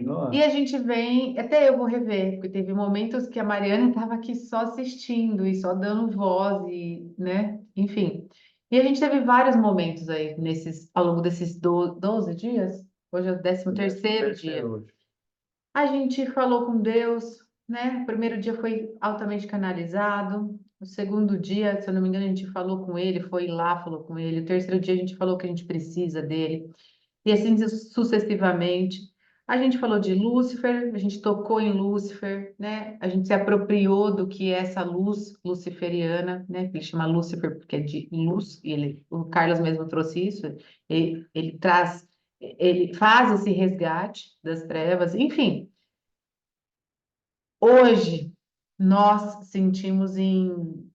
E Nossa, a gente vem, até eu vou rever, porque teve momentos que a Mariana estava aqui só assistindo e só dando voz e, né, enfim. E a gente teve vários momentos aí ao longo desses 12 dias. Hoje é o 13º dia. terceiro hoje. A gente falou com Deus, né? O primeiro dia foi altamente canalizado. O segundo dia, se eu não me engano, a gente falou com ele, foi lá, falou com ele. O terceiro dia a gente falou que a gente precisa dele. E assim sucessivamente. A gente falou de Lúcifer, a gente tocou em Lúcifer, né? A gente se apropriou do que é essa luz luciferiana, né? Que ele chama Lúcifer porque é de luz, e o Carlos mesmo trouxe isso. Ele traz, ele faz esse resgate das trevas, enfim. Hoje nós sentimos em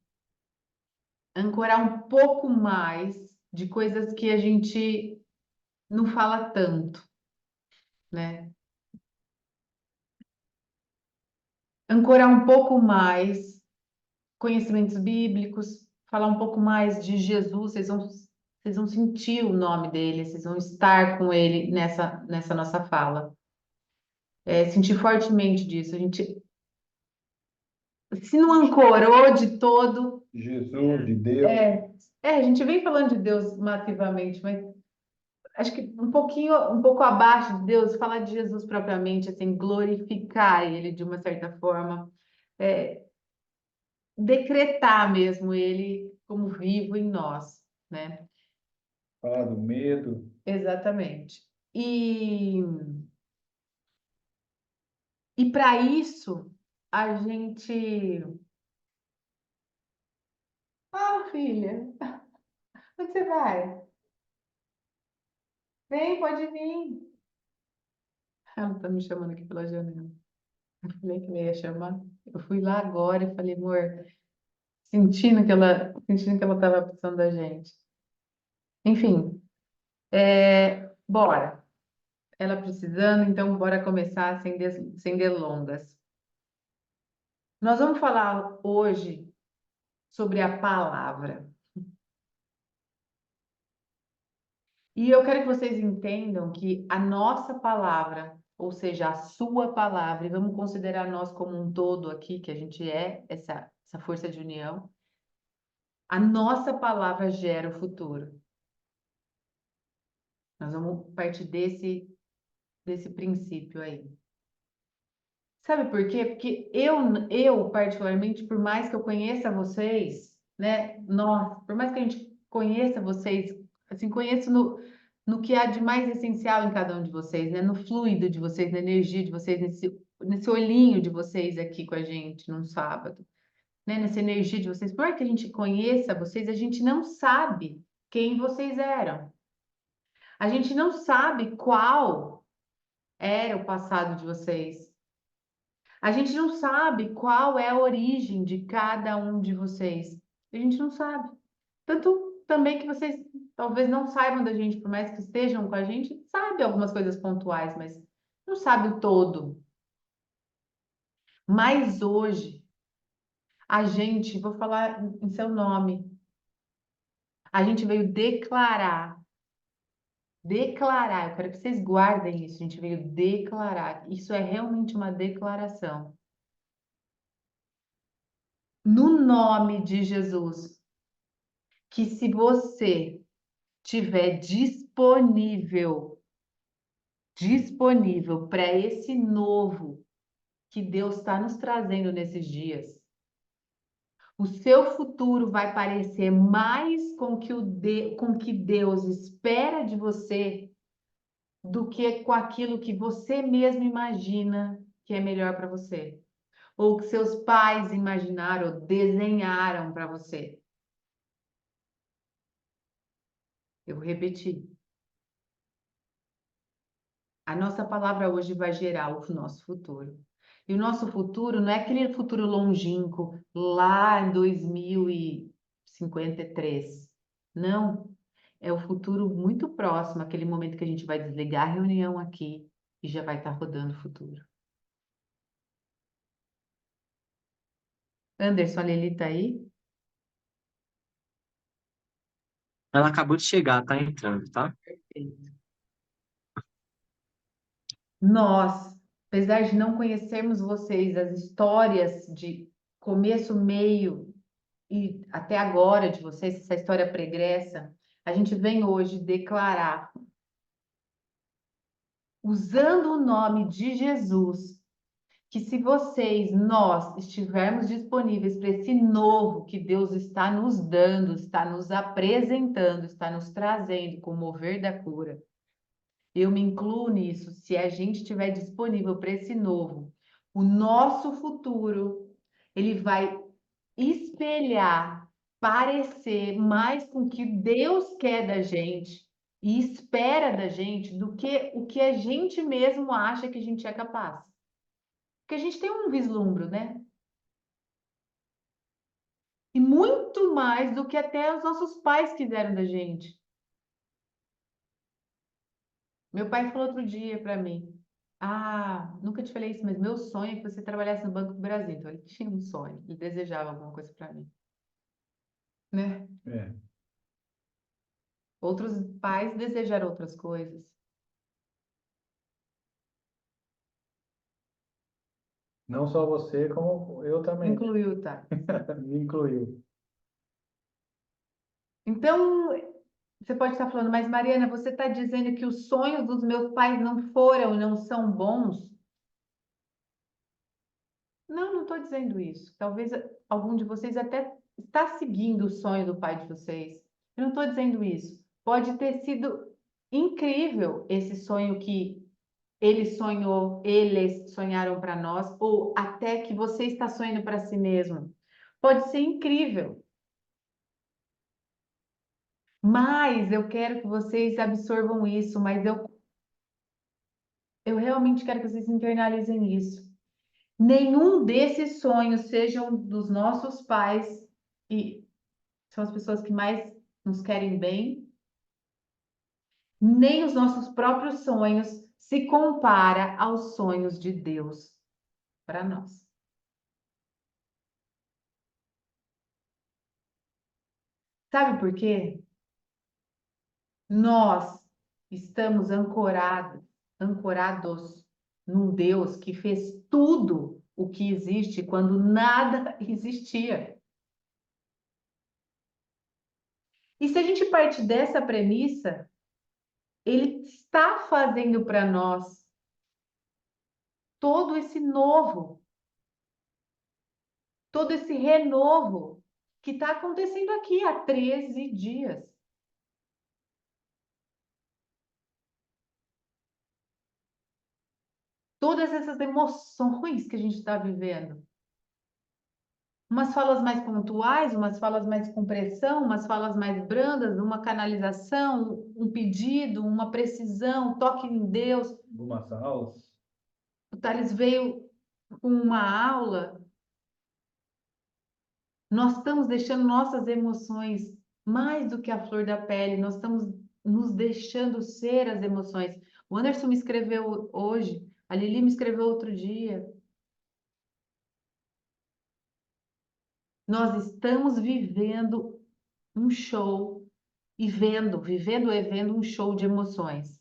ancorar um pouco mais de coisas que a gente não fala tanto, né? Ancorar um pouco mais conhecimentos bíblicos, falar um pouco mais de Jesus, vocês vão sentir o nome dele, vocês vão estar com ele nessa nossa fala. Sentir fortemente disso. A gente, se não ancorou de todo, Jesus, de Deus. é, a gente vem falando de Deus massivamente, mas acho que um pouco abaixo de Deus, falar de Jesus propriamente, assim, glorificar ele de uma certa forma, é, decretar mesmo ele como vivo em nós, né? Falar do medo. Exatamente. E para isso, a gente. Ah, filha, onde você vai? Vem, pode vir. Ela tá me chamando aqui pela janela. Eu falei que me ia chamar. Eu fui lá agora e falei, amor, sentindo que ela estava precisando da gente. Enfim, bora. Ela precisando, então bora começar sem delongas. Nós vamos falar hoje sobre a palavra. E eu quero que vocês entendam que a nossa palavra, ou seja, a sua palavra, e vamos considerar nós como um todo aqui, que a gente é essa força de união, a nossa palavra gera o futuro. Nós vamos partir desse princípio aí. Sabe por quê? Porque eu particularmente, por mais que eu conheça vocês, né? Nós, por mais que a gente conheça vocês, assim, conheço no que há de mais essencial em cada um de vocês, né? No fluido de vocês, na energia de vocês, nesse olhinho de vocês aqui com a gente num sábado, né? Nessa energia de vocês. Por mais que a gente conheça vocês, a gente não sabe quem vocês eram. A gente não sabe qual era o passado de vocês. A gente não sabe qual é a origem de cada um de vocês. A gente não sabe. Tanto também que vocês talvez não saibam da gente, por mais que estejam com a gente, sabe algumas coisas pontuais, mas não sabe o todo. Mas hoje, a gente, vou falar em seu nome, a gente veio declarar, eu quero que vocês guardem isso, a gente veio declarar. Isso é realmente uma declaração. No nome de Jesus, que se você tiver disponível para esse novo que Deus está nos trazendo nesses dias, o seu futuro vai parecer mais com o que Deus espera de você do que com aquilo que você mesmo imagina que é melhor para você, ou que seus pais imaginaram ou desenharam para você. Eu vou repetir. A nossa palavra hoje vai gerar o nosso futuro. E o nosso futuro não é aquele futuro longínquo, lá em 2053. Não. É o futuro muito próximo, aquele momento que a gente vai desligar a reunião aqui e já vai estar rodando o futuro. Anderson, a Lili tá aí? Ela acabou de chegar, tá entrando, tá? Perfeito. Nós apesar de não conhecermos vocês, as histórias de começo, meio e até agora de vocês, essa história pregressa, a gente vem hoje declarar, usando o nome de Jesus, que se vocês, nós, estivermos disponíveis para esse novo que Deus está nos dando, está nos apresentando, está nos trazendo com o mover da cura, eu me incluo nisso, se a gente estiver disponível para esse novo, o nosso futuro, ele vai espelhar, parecer mais com o que Deus quer da gente e espera da gente do que o que a gente mesmo acha que a gente é capaz. Porque a gente tem um vislumbre, né? E muito mais do que até os nossos pais quiseram da gente. Meu pai falou outro dia para mim: Ah, nunca te falei isso, mas meu sonho é que você trabalhasse no Banco do Brasil. Então, ele tinha um sonho, ele desejava alguma coisa para mim, né? É. Outros pais desejaram outras coisas. Não só você, como eu também. Incluiu, tá? Me incluiu. Então, você pode estar falando, mas Mariana, você está dizendo que os sonhos dos meus pais não foram e não são bons? Não, não estou dizendo isso. Talvez algum de vocês até está seguindo o sonho do pai de vocês. Eu não estou dizendo isso. Pode ter sido incrível esse sonho que ele sonhou, eles sonharam para nós, ou até que você está sonhando para si mesmo. Pode ser incrível. Mas eu quero que vocês absorvam isso, mas eu realmente quero que vocês internalizem isso. Nenhum desses sonhos sejam dos nossos pais, e são as pessoas que mais nos querem bem, nem os nossos próprios sonhos se compara aos sonhos de Deus para nós. Sabe por quê? Nós estamos ancorados num Deus que fez tudo o que existe quando nada existia. E se a gente parte dessa premissa, ele está fazendo para nós todo esse novo, todo esse renovo que está acontecendo aqui há 13 dias. Todas essas emoções que a gente está vivendo. Umas falas mais pontuais, umas falas mais com pressão, umas falas mais brandas, uma canalização, um pedido, uma precisão, toque em Deus. Algumas aulas. O Thales veio com uma aula. Nós estamos deixando nossas emoções mais do que a flor da pele, nós estamos nos deixando ser as emoções. O Anderson me escreveu hoje, a Lili me escreveu outro dia. Nós estamos vivendo um show e vivendo e vendo um show de emoções,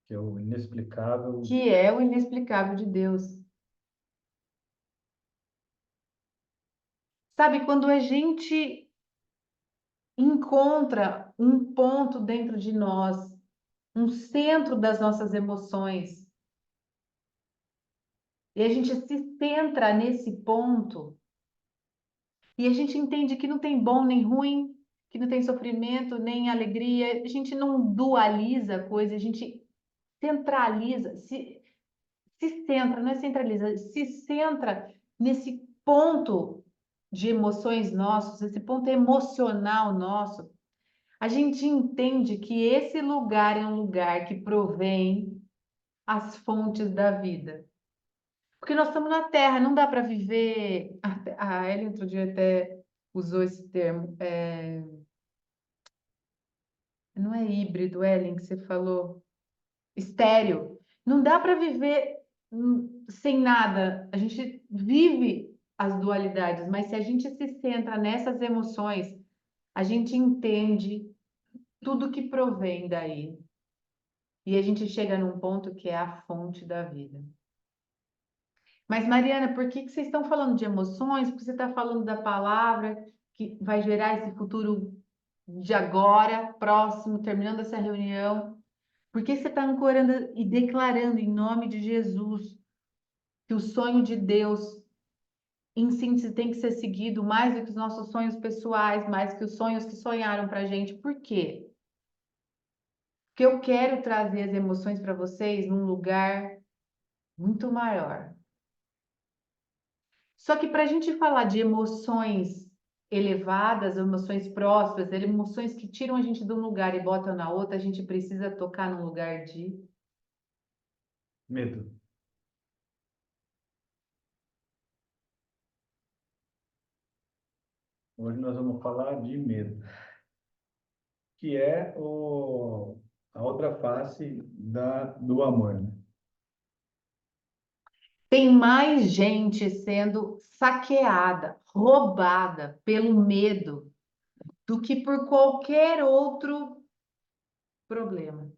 Que é o inexplicável. que é o inexplicável de Deus. Sabe, quando a gente encontra um ponto dentro de nós, um centro das nossas emoções, e a gente se centra nesse ponto, e a gente entende que não tem bom nem ruim, que não tem sofrimento nem alegria, a gente não dualiza a coisa, a gente centraliza, se centra, não é centraliza, se centra nesse ponto de emoções nossos, esse ponto emocional nosso, a gente entende que esse lugar é um lugar que provém as fontes da vida. Porque nós estamos na Terra, não dá para viver. A Ellen outro dia até usou esse termo. Não é híbrido, Ellen, que você falou. Estéreo. Não dá para viver sem nada. A gente vive as dualidades, mas se a gente se centra nessas emoções, a gente entende tudo que provém daí. E a gente chega num ponto que é a fonte da vida. Mas, Mariana, por que vocês estão falando de emoções? Porque você está falando da palavra que vai gerar esse futuro de agora, próximo, terminando essa reunião. Por que você está ancorando e declarando em nome de Jesus que o sonho de Deus, em síntese, tem que ser seguido mais do que os nossos sonhos pessoais, mais que os sonhos que sonharam para a gente? Por quê? Porque eu quero trazer as emoções para vocês num lugar muito maior. Só que para a gente falar de emoções elevadas, emoções prósperas, emoções que tiram a gente de um lugar e botam na outra, a gente precisa tocar num lugar de Medo. Hoje nós vamos falar de medo, que é a outra face do amor, né? tem mais gente sendo saqueada, roubada pelo medo do que por qualquer outro problema.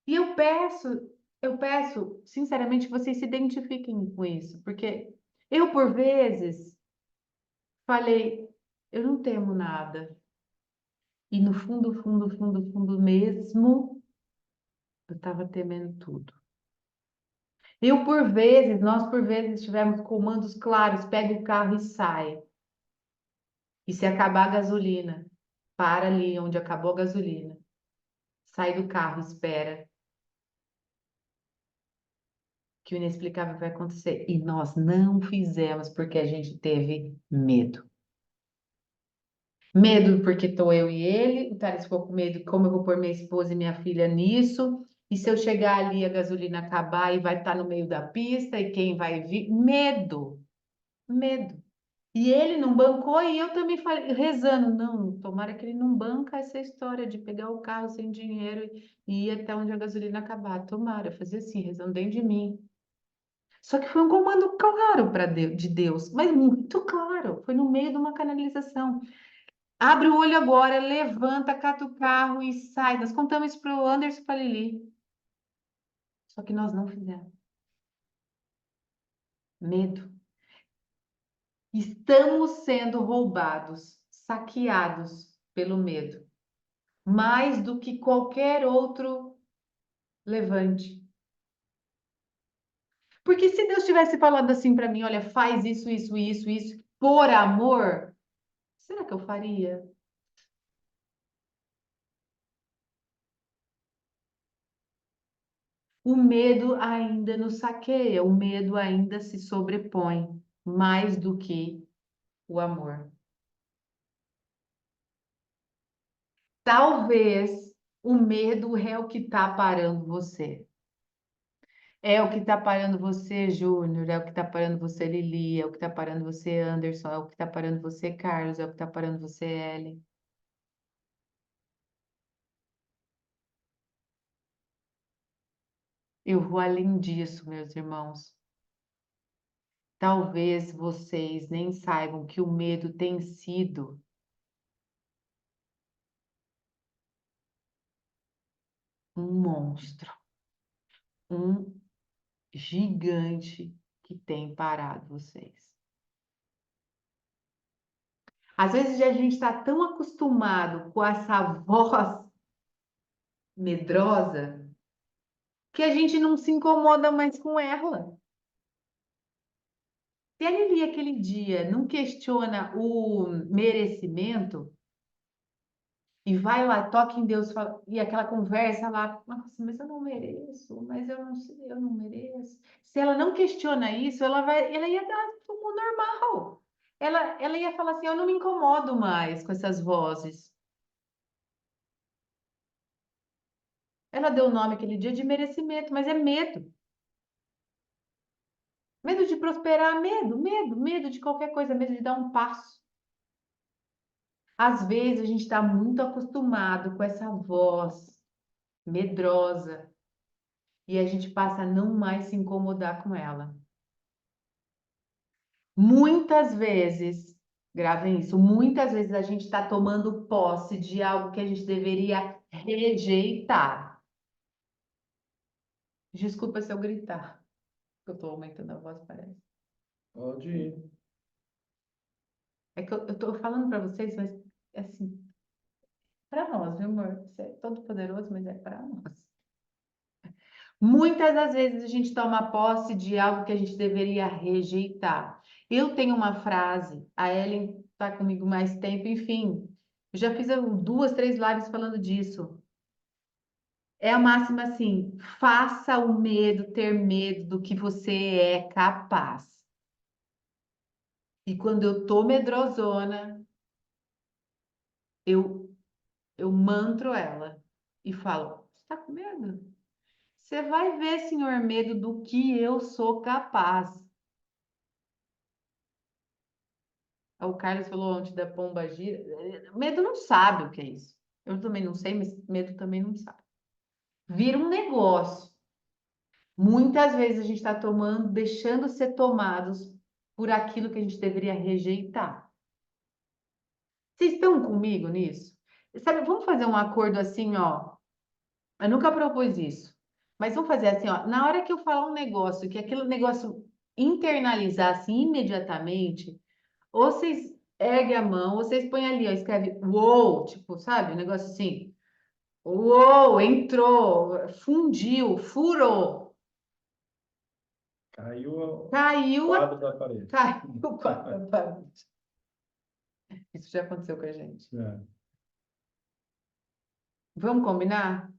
E eu peço, sinceramente, que vocês se identifiquem com isso, porque eu, por vezes, falei, eu não temo nada. E no fundo, fundo, fundo, fundo mesmo, eu estava temendo tudo. Nós por vezes tivemos comandos claros, pega o carro e sai. E se acabar a gasolina, para ali onde acabou a gasolina. Sai do carro, espera que o inexplicável vai acontecer. E nós não fizemos porque a gente teve medo. Medo porque estou eu e ele, o Thales ficou com medo como eu vou pôr minha esposa e minha filha nisso. E se eu chegar ali, a gasolina acabar e vai estar no meio da pista e quem vai vir? Medo, medo. E ele não bancou e eu também falei, rezando, não, tomara que ele não banca essa história de pegar o carro sem dinheiro e ir até onde a gasolina acabar. Tomara, eu fazia assim, rezando dentro de mim. Só que foi um comando claro de Deus, mas muito claro. Foi no meio de uma canalização. Abre o olho agora, levanta, cata o carro e sai. Nós contamos isso para o Anderson e para a Lili. Só que nós não fizemos. Medo. Estamos sendo roubados, saqueados pelo medo. Mais do que qualquer outro levante. Porque se Deus tivesse falado assim para mim, olha, faz isso, isso, isso, isso, por amor, será que eu faria? O medo ainda nos saqueia, o medo ainda se sobrepõe mais do que o amor. Talvez o medo é o que está parando você. É o que está parando você, Júnior, é o que está parando você, Lili, é o que está parando você, Anderson, é o que está parando você, Carlos, é o que está parando você, Ellen. Eu vou além disso, meus irmãos. Talvez vocês nem saibam que o medo tem sido um monstro, um gigante que tem parado vocês. Às vezes a gente está tão acostumado com essa voz medrosa que a gente não se incomoda mais com ela. Se a Lili aquele dia não questiona o merecimento e vai lá, toca em Deus e aquela conversa lá, nossa, mas eu não mereço, mas eu não sei, eu não mereço. Se ela não questiona isso, ela ia dar como normal. Ela ia falar assim, eu não me incomodo mais com essas vozes. Ela deu o nome aquele dia de merecimento, mas é medo. Medo de prosperar, medo de qualquer coisa, medo de dar um passo. Às vezes a gente está muito acostumado com essa voz medrosa e a gente passa a não mais se incomodar com ela. Muitas vezes Gravem isso. Muitas vezes a gente está tomando posse de algo que a gente deveria rejeitar. Desculpa se eu gritar, porque eu estou aumentando a voz, parece. Pode ir. É que eu estou falando para vocês, mas assim, para nós, viu, amor? Você é todo poderoso, mas é para nós. Muitas das vezes a gente toma posse de algo que a gente deveria rejeitar. Eu tenho uma frase, a Ellen está comigo mais tempo, enfim, eu já fiz duas, três lives falando disso. É a máxima assim: faça o medo ter medo do que você é capaz. E quando eu tô medrosona, eu, eu mantro ela e falo: você tá com medo? Você vai ver, senhor medo, do que eu sou capaz. O Carlos falou ontem da pomba gira. Medo não sabe o que é isso. Eu também não sei, mas medo também não sabe. Vira um negócio. Muitas vezes a gente está tomando, deixando ser tomados por aquilo que a gente deveria rejeitar. Vocês estão comigo nisso? Sabe, vamos fazer um acordo assim, ó. Eu nunca propus isso, mas vamos fazer assim, ó. Na hora que eu falar um negócio, que aquele negócio internalizar assim imediatamente, ou vocês erguem a mão, ou vocês põem ali, ó, escreve uou, tipo, sabe? Um negócio assim. Uou, entrou, fundiu, furou, Caiu o caiu, quadro da parede. caiu o quadro da parede. Isso já aconteceu com a gente. É. Vamos combinar?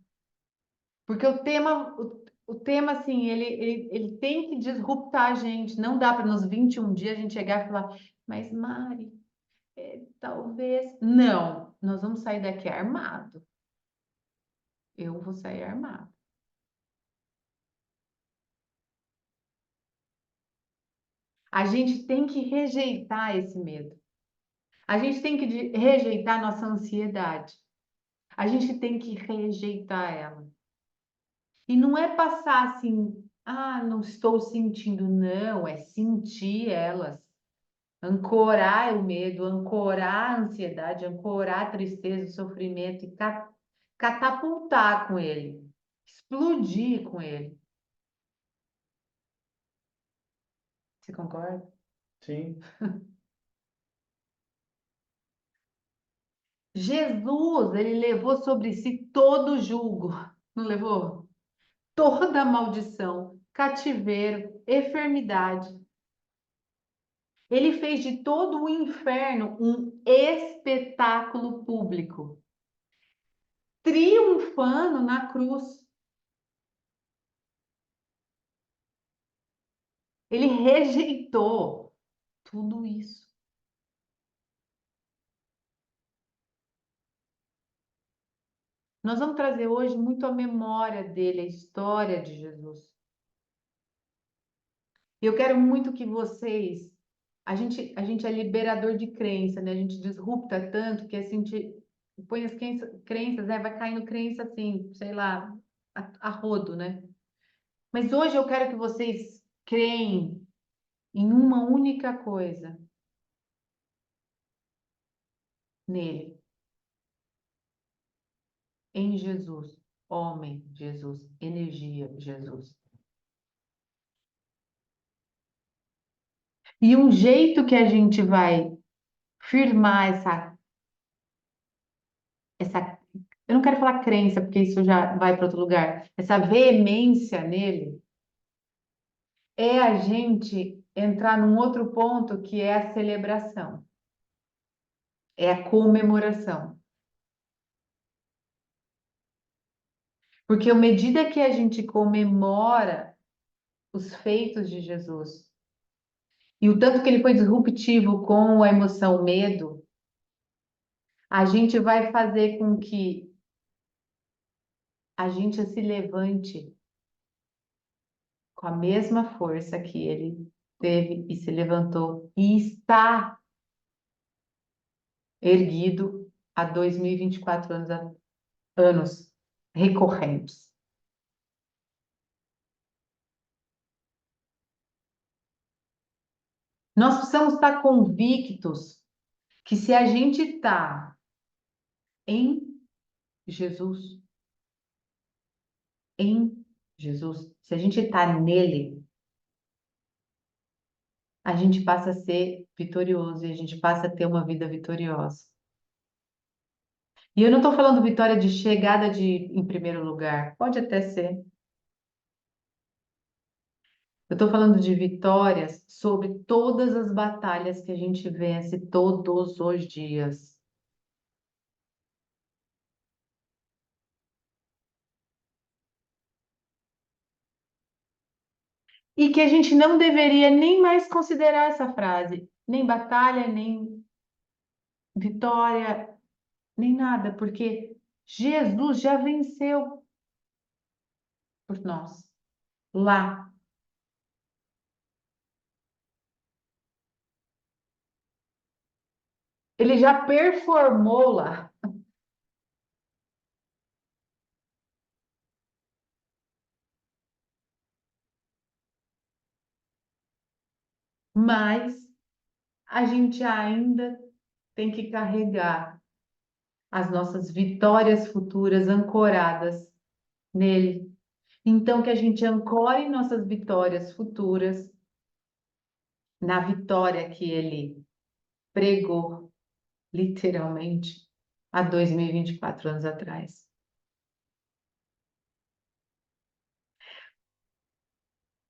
Porque o tema assim, ele tem que disruptar a gente. Não dá para nos 21 dias a gente chegar e falar, mas Mari, talvez. Não, nós vamos sair daqui armado. Eu vou sair armado. A gente tem que rejeitar esse medo. A gente tem que rejeitar nossa ansiedade. A gente tem que rejeitar ela. E não é passar assim, ah, não estou sentindo, não, é sentir elas. Ancorar o medo, ancorar a ansiedade, ancorar a tristeza, o sofrimento e catapultar com ele, explodir com ele. Você concorda? Sim, Jesus, ele levou sobre si todo o jugo, não levou? Toda a maldição, cativeiro, enfermidade. Ele fez de todo o inferno um espetáculo público, triunfando na cruz. Ele rejeitou tudo isso. Nós vamos trazer hoje muito a memória dele, a história de Jesus. E eu quero muito que vocês. A gente é liberador de crença, né? A gente disrupta tanto que assim, a gente põe as crenças, né? Vai caindo crença assim, sei lá, a rodo, né? Mas hoje eu quero que vocês creem em uma única coisa, nele, em Jesus, homem, Jesus, energia, Jesus. E um jeito que a gente vai firmar essa, eu não quero falar crença, porque isso já vai para outro lugar, essa veemência nele, é a gente entrar num outro ponto que é a celebração, é a comemoração. Porque à medida que a gente comemora os feitos de Jesus, e o tanto que ele foi disruptivo com a emoção medo, a gente vai fazer com que a gente se levante com a mesma força que ele teve e se levantou e está erguido há 2024 anos recorrentes. Nós precisamos estar convictos Que se a gente está em Jesus, em Jesus, se a gente está nele, a gente passa a ser vitorioso e a gente passa a ter uma vida vitoriosa. E eu não estou falando vitória de chegada em primeiro lugar, pode até ser. Eu estou falando de vitórias sobre todas as batalhas que a gente vence todos os dias. E que a gente não deveria nem mais considerar essa frase, nem batalha, nem vitória, nem nada, porque Jesus já venceu por nós lá. Ele já performou lá. Mas a gente ainda tem que carregar as nossas vitórias futuras ancoradas nele. Então, que a gente ancore nossas vitórias futuras na vitória que ele pregou, literalmente, há 2024 anos atrás.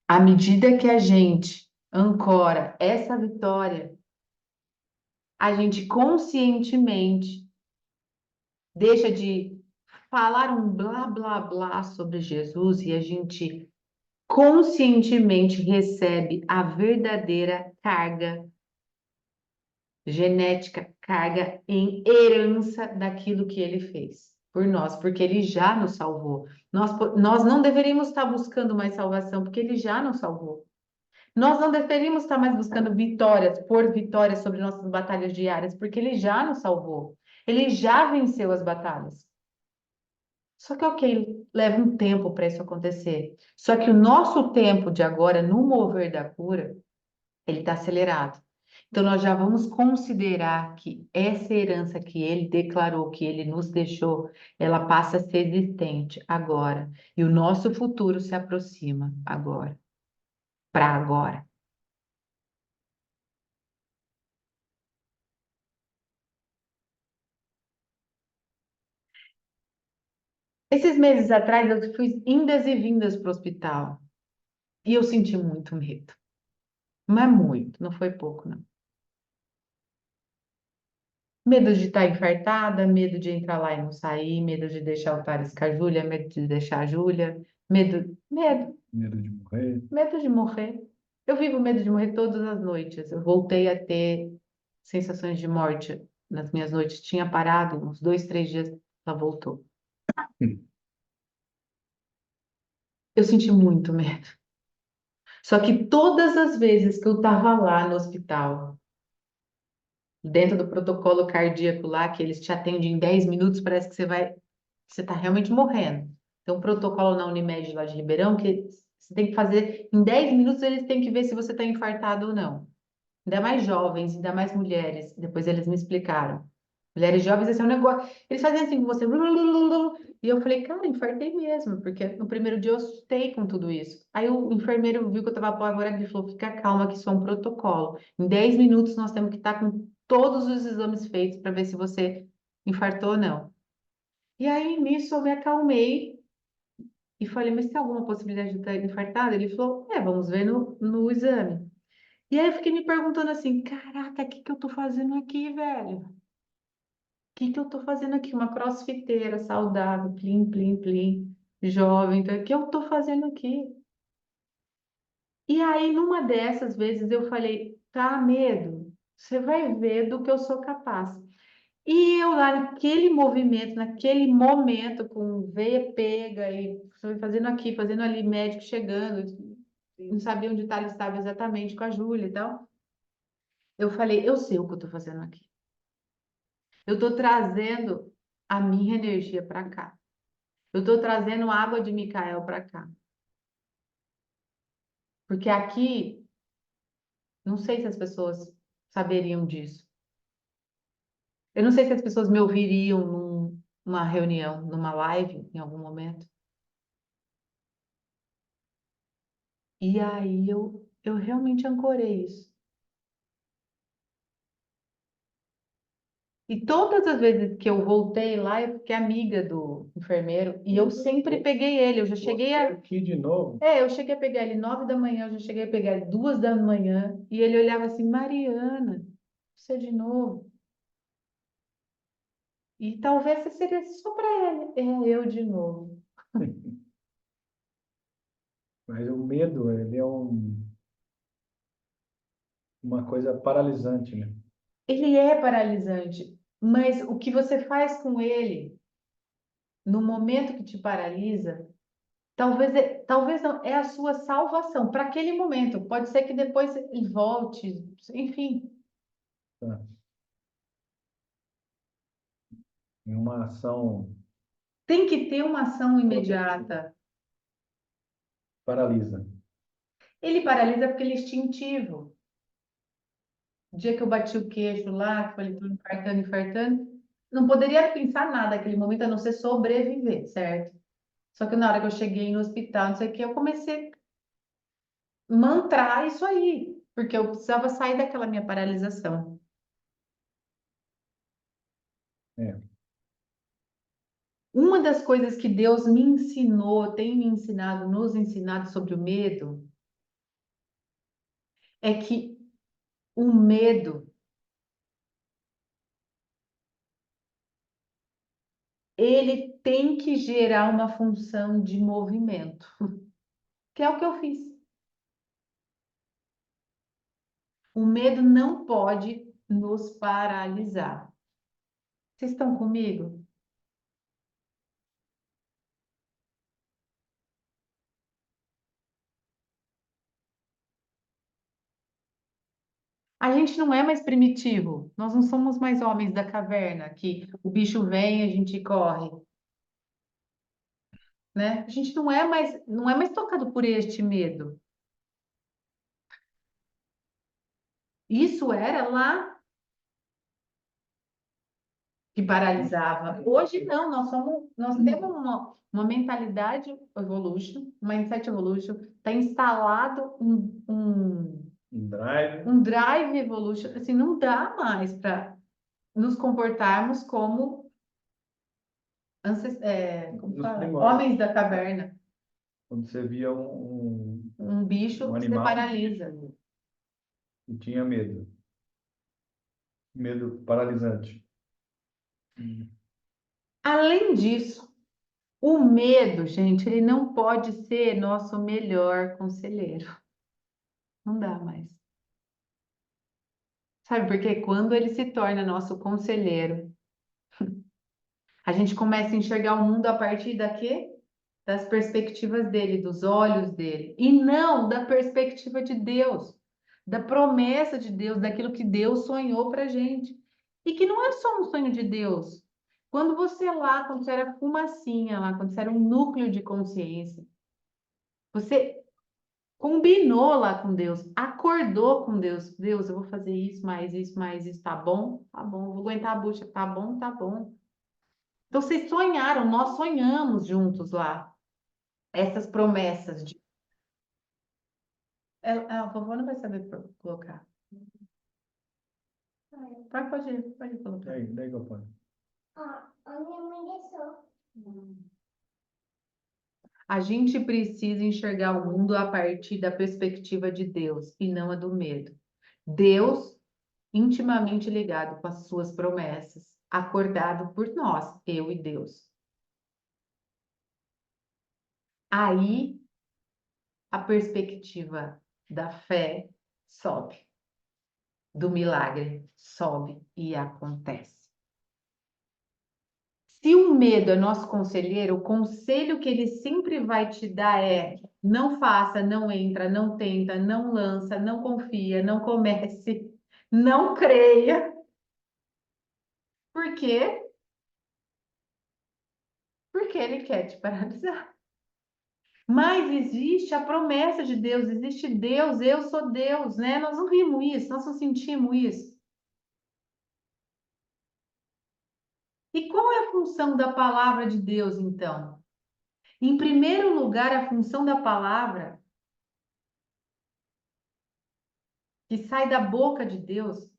À medida que a gente ancora essa vitória, a gente conscientemente deixa de falar um blá blá blá sobre Jesus e a gente conscientemente recebe a verdadeira carga genética, carga em herança daquilo que ele fez por nós, porque ele já nos salvou. Nós não deveríamos estar buscando mais salvação, porque ele já nos salvou. Nós não deveríamos estar mais buscando vitórias por vitórias sobre nossas batalhas diárias, porque ele já nos salvou. Ele já venceu as batalhas. Só que, ok, leva um tempo para isso acontecer. Só que o nosso tempo de agora, no mover da cura, ele está acelerado. Então, nós já vamos considerar que essa herança que ele declarou, que ele nos deixou, ela passa a ser existente agora. E o nosso futuro se aproxima agora, para agora. Esses meses atrás, eu fui indas e vindas para o hospital. E eu senti muito medo. Mas muito, não foi pouco, não. Medo de estar infartada, medo de entrar lá e não sair, medo de deixar o Thales com a Júlia, medo de deixar a Júlia, Medo de morrer. medo de morrer. Eu vivo medo de morrer todas as noites. Eu voltei a ter sensações de morte nas minhas noites. Tinha parado uns 2, 3 dias, ela voltou. Eu senti muito medo. Só que todas as vezes que eu estava lá no hospital, dentro do protocolo cardíaco lá, que eles te atendem em 10 minutos, parece que você está realmente morrendo. Tem um protocolo na Unimed lá de Ribeirão que você tem que fazer, em 10 minutos eles têm que ver se você está infartado ou não. Ainda mais jovens, ainda mais mulheres. Depois eles me explicaram. Mulheres jovens, esse é um negócio. Eles fazem assim com você. E eu falei, cara, infartei mesmo, porque no primeiro dia eu assustei com tudo isso. Aí o enfermeiro viu que eu estava apavorada e falou: fica calma, que isso é um protocolo. Em 10 minutos nós temos que estar com todos os exames feitos para ver se você infartou ou não. E aí nisso eu me acalmei e falei, mas tem alguma possibilidade de estar infartada? Ele falou, vamos ver no exame. E aí eu fiquei me perguntando assim, caraca, o que que eu tô fazendo aqui, velho? O que que eu tô fazendo aqui? Uma crossfiteira saudável, plim, plim, plim, jovem, então, o que eu tô fazendo aqui? E aí, numa dessas vezes, eu falei, tá, medo, você vai ver do que eu sou capaz. E eu lá naquele movimento, naquele momento, com veia pega e foi fazendo aqui, fazendo ali, médico chegando, não sabia onde ele estava exatamente com a Júlia e tal. Eu falei, eu sei o que eu tô fazendo aqui. Eu estou trazendo a minha energia para cá. Eu estou trazendo água de Micael para cá. Porque aqui, não sei se as pessoas saberiam disso, Eu não sei se as pessoas me ouviriam numa reunião, numa live, em algum momento. E aí eu realmente ancorei isso. E todas as vezes que eu voltei lá, eu fiquei amiga do enfermeiro e eu sempre peguei ele. Eu já cheguei a. Aqui de novo, Eu cheguei a pegar ele 9 da manhã, eu já cheguei a pegar ele 2 da manhã, e ele olhava assim, Mariana, você de novo. E talvez seria só para ele, eu de novo. mas o medo, ele é uma coisa paralisante, né? Ele é paralisante, mas o que você faz com ele no momento que te paralisa, talvez não, é a sua salvação para aquele momento. Pode ser que depois ele volte, enfim. Tá? Em uma ação Tem que ter uma ação imediata. paralisa. Ele paralisa porque ele é instintivo. O dia que eu bati o queixo lá, que falei, tô infartando, infartando, não poderia pensar nada naquele momento a não ser sobreviver, certo? Só que na hora que eu cheguei no hospital, não sei o que, eu comecei a mantrar isso aí, porque eu precisava sair daquela minha paralisação. É, Uma das coisas que Deus me ensinou, tem me ensinado, nos ensinado sobre o medo, é que o medo, ele tem que gerar uma função de movimento, que é o que eu fiz. O medo não pode nos paralisar. Vocês estão comigo? A gente não é mais primitivo. Nós não somos mais homens da caverna, que o bicho vem e a gente corre, né? A gente não é mais tocado por este medo. Isso era lá que paralisava. Hoje não, nós temos uma mentalidade evolution, uma mindset evolution, está instalado um drive, um drive evolution, assim, não dá mais para nos comportarmos como, como dos fala? primórdios. Homens da caverna, Quando você via um bicho um que você animal paralisa. e tinha medo. Medo paralisante. Além disso, o medo, gente, ele não pode ser nosso melhor conselheiro. Não dá mais. Sabe por quê? Quando ele se torna nosso conselheiro, a gente começa a enxergar o mundo a partir da quê? Das perspectivas dele, dos olhos dele, e não da perspectiva de Deus, da promessa de Deus, daquilo que Deus sonhou para gente. E que não é só um sonho de Deus. Quando você era fumacinha lá, quando você era um núcleo de consciência, você combinou lá com Deus, acordou com Deus. Deus, eu vou fazer isso, mais isso, tá bom? Tá bom. Eu vou aguentar a bucha, tá bom? Tá bom. Então vocês sonharam, nós sonhamos juntos lá, essas promessas de. A vovó não vai saber colocar. Pode colocar. Daí que eu falo. A minha mãe deixou. A gente precisa enxergar o mundo a partir da perspectiva de Deus e não a do medo. Deus intimamente ligado com as suas promessas, acordado por nós, eu e Deus. Aí a perspectiva da fé sobe, do milagre sobe e acontece. Se o medo é nosso conselheiro, o conselho que ele sempre vai te dar é: não faça, não entra, não tenta, não lança, não confia, não comece, não creia. Por quê? Porque ele quer te paralisar. Mas existe a promessa de Deus, existe Deus, eu sou Deus, né? Nós não vimos isso, nós não sentimos isso. E qual é a função da palavra de Deus, então? Em primeiro lugar, a função da palavra que sai da boca de Deus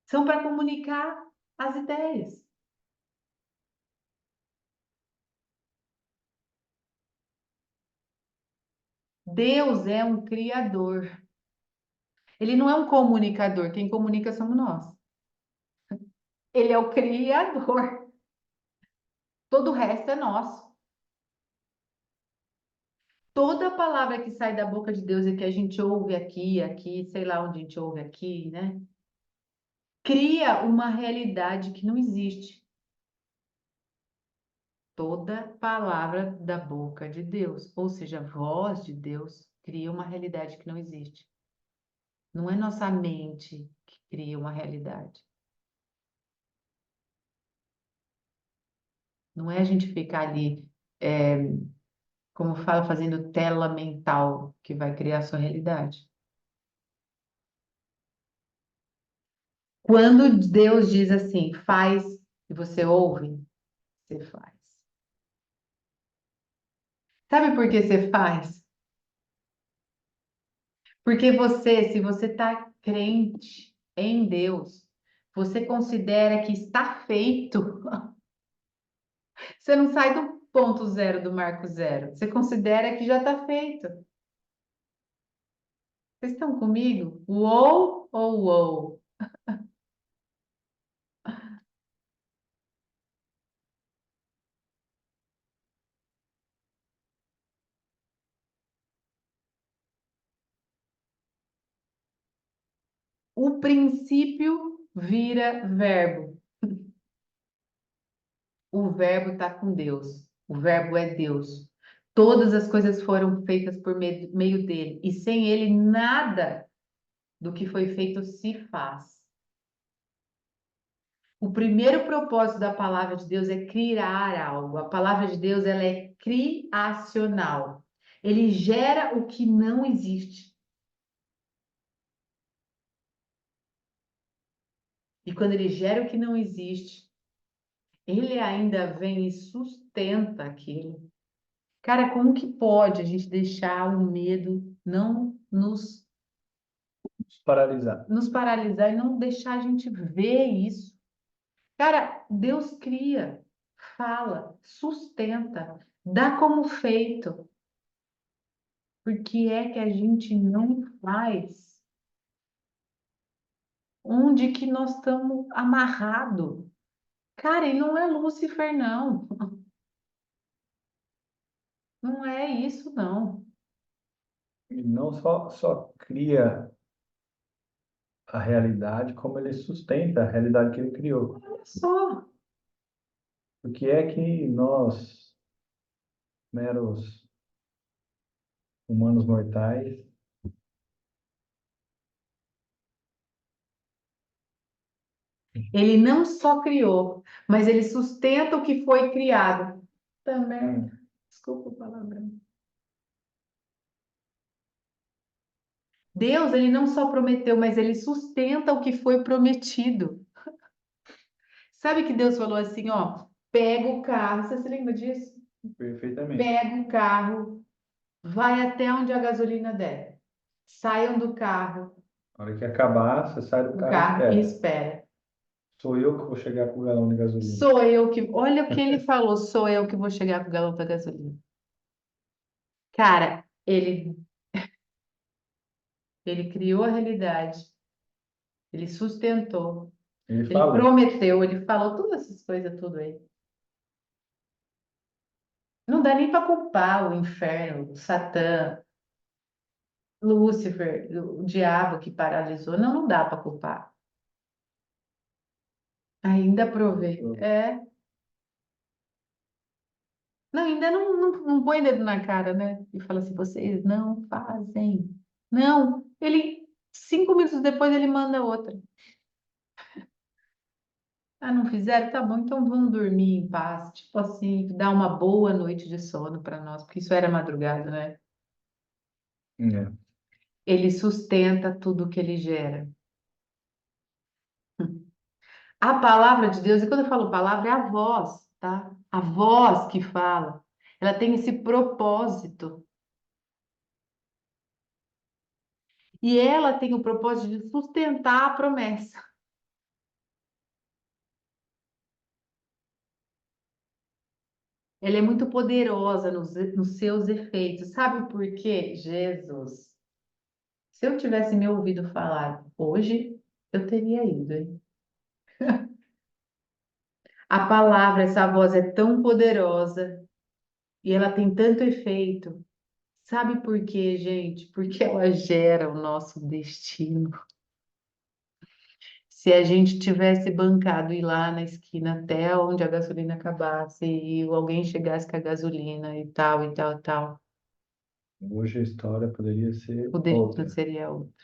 são para comunicar as ideias. Deus é um criador. Ele não é um comunicador. Quem comunica somos nós. Ele é o criador. Todo o resto é nosso. Toda palavra que sai da boca de Deus e que a gente ouve aqui, sei lá onde a gente ouve aqui, né? Cria uma realidade que não existe. Toda palavra da boca de Deus, ou seja, a voz de Deus, cria uma realidade que não existe. Não é nossa mente que cria uma realidade. Não é a gente ficar ali, como fala, fazendo tela mental que vai criar a sua realidade. Quando Deus diz assim, faz, e você ouve, você faz. Sabe por que você faz? Porque você, se você está crente em Deus, você considera que está feito. Você não sai do ponto zero do marco zero. Você considera que já está feito. Vocês estão comigo? Uou ou uou? O princípio vira verbo. O verbo está com Deus. O verbo é Deus. Todas as coisas foram feitas por meio dele. E sem ele, nada do que foi feito se faz. O primeiro propósito da palavra de Deus é criar algo. A palavra de Deus, ela é criacional. Ele gera o que não existe. E quando ele gera o que não existe, ele ainda vem e sustenta aquilo. Cara, como que pode a gente deixar o medo não Paralisar. nos paralisar e não deixar a gente ver isso? Cara, Deus cria, fala, sustenta, dá como feito. Por que é que a gente não faz? Onde que nós estamos amarrados? Cara, e não é Lúcifer, não. Não é isso, não. E não só cria a realidade, como ele sustenta a realidade que ele criou. Olha só. O que é que nós, meros humanos mortais, Ele não só criou, mas ele sustenta o que foi criado. Também. Desculpa o palavrão. Deus, ele não só prometeu, mas ele sustenta o que foi prometido. Sabe que Deus falou assim, ó, pega o carro, você se lembra disso? perfeitamente. Pega o carro, vai até onde a gasolina der. Saiam do carro, Na hora que acabar, você sai do o carro e carro e espera. espera. Sou eu que vou chegar com o galão de gasolina. Sou eu que, olha o que ele falou, sou eu que vou chegar com o galão da gasolina. Cara, ele criou a realidade, ele sustentou, Ele ele falou. prometeu, ele falou todas essas coisas tudo aí. Não dá nem para culpar o inferno, o Satã, Lúcifer, o diabo que paralisou. Não, não dá para culpar. Ainda provei. É. Não, ainda não põe dedo na cara, né? E fala assim, vocês não fazem. Não, ele, 5 minutos depois, ele manda outra. Ah, não fizeram? Tá bom, então vamos dormir em paz. Tipo assim, dar uma boa noite de sono para nós, porque isso era madrugada, né? É. Ele sustenta tudo que ele gera. A palavra de Deus, e quando eu falo palavra, é a voz, tá? A voz que fala. Ela tem esse propósito. E ela tem o propósito de sustentar a promessa. Ela é muito poderosa nos seus efeitos. Sabe por quê? Jesus. Se eu tivesse me ouvido falar hoje, eu teria ido, hein? A palavra, essa voz é tão poderosa e ela tem tanto efeito. Sabe por quê, gente? Porque ela gera o nosso destino. Se a gente tivesse bancado ir lá na esquina até onde a gasolina acabasse e alguém chegasse com a gasolina e tal, e tal, e tal, Hoje a história poderia ser o destino outra. seria outro.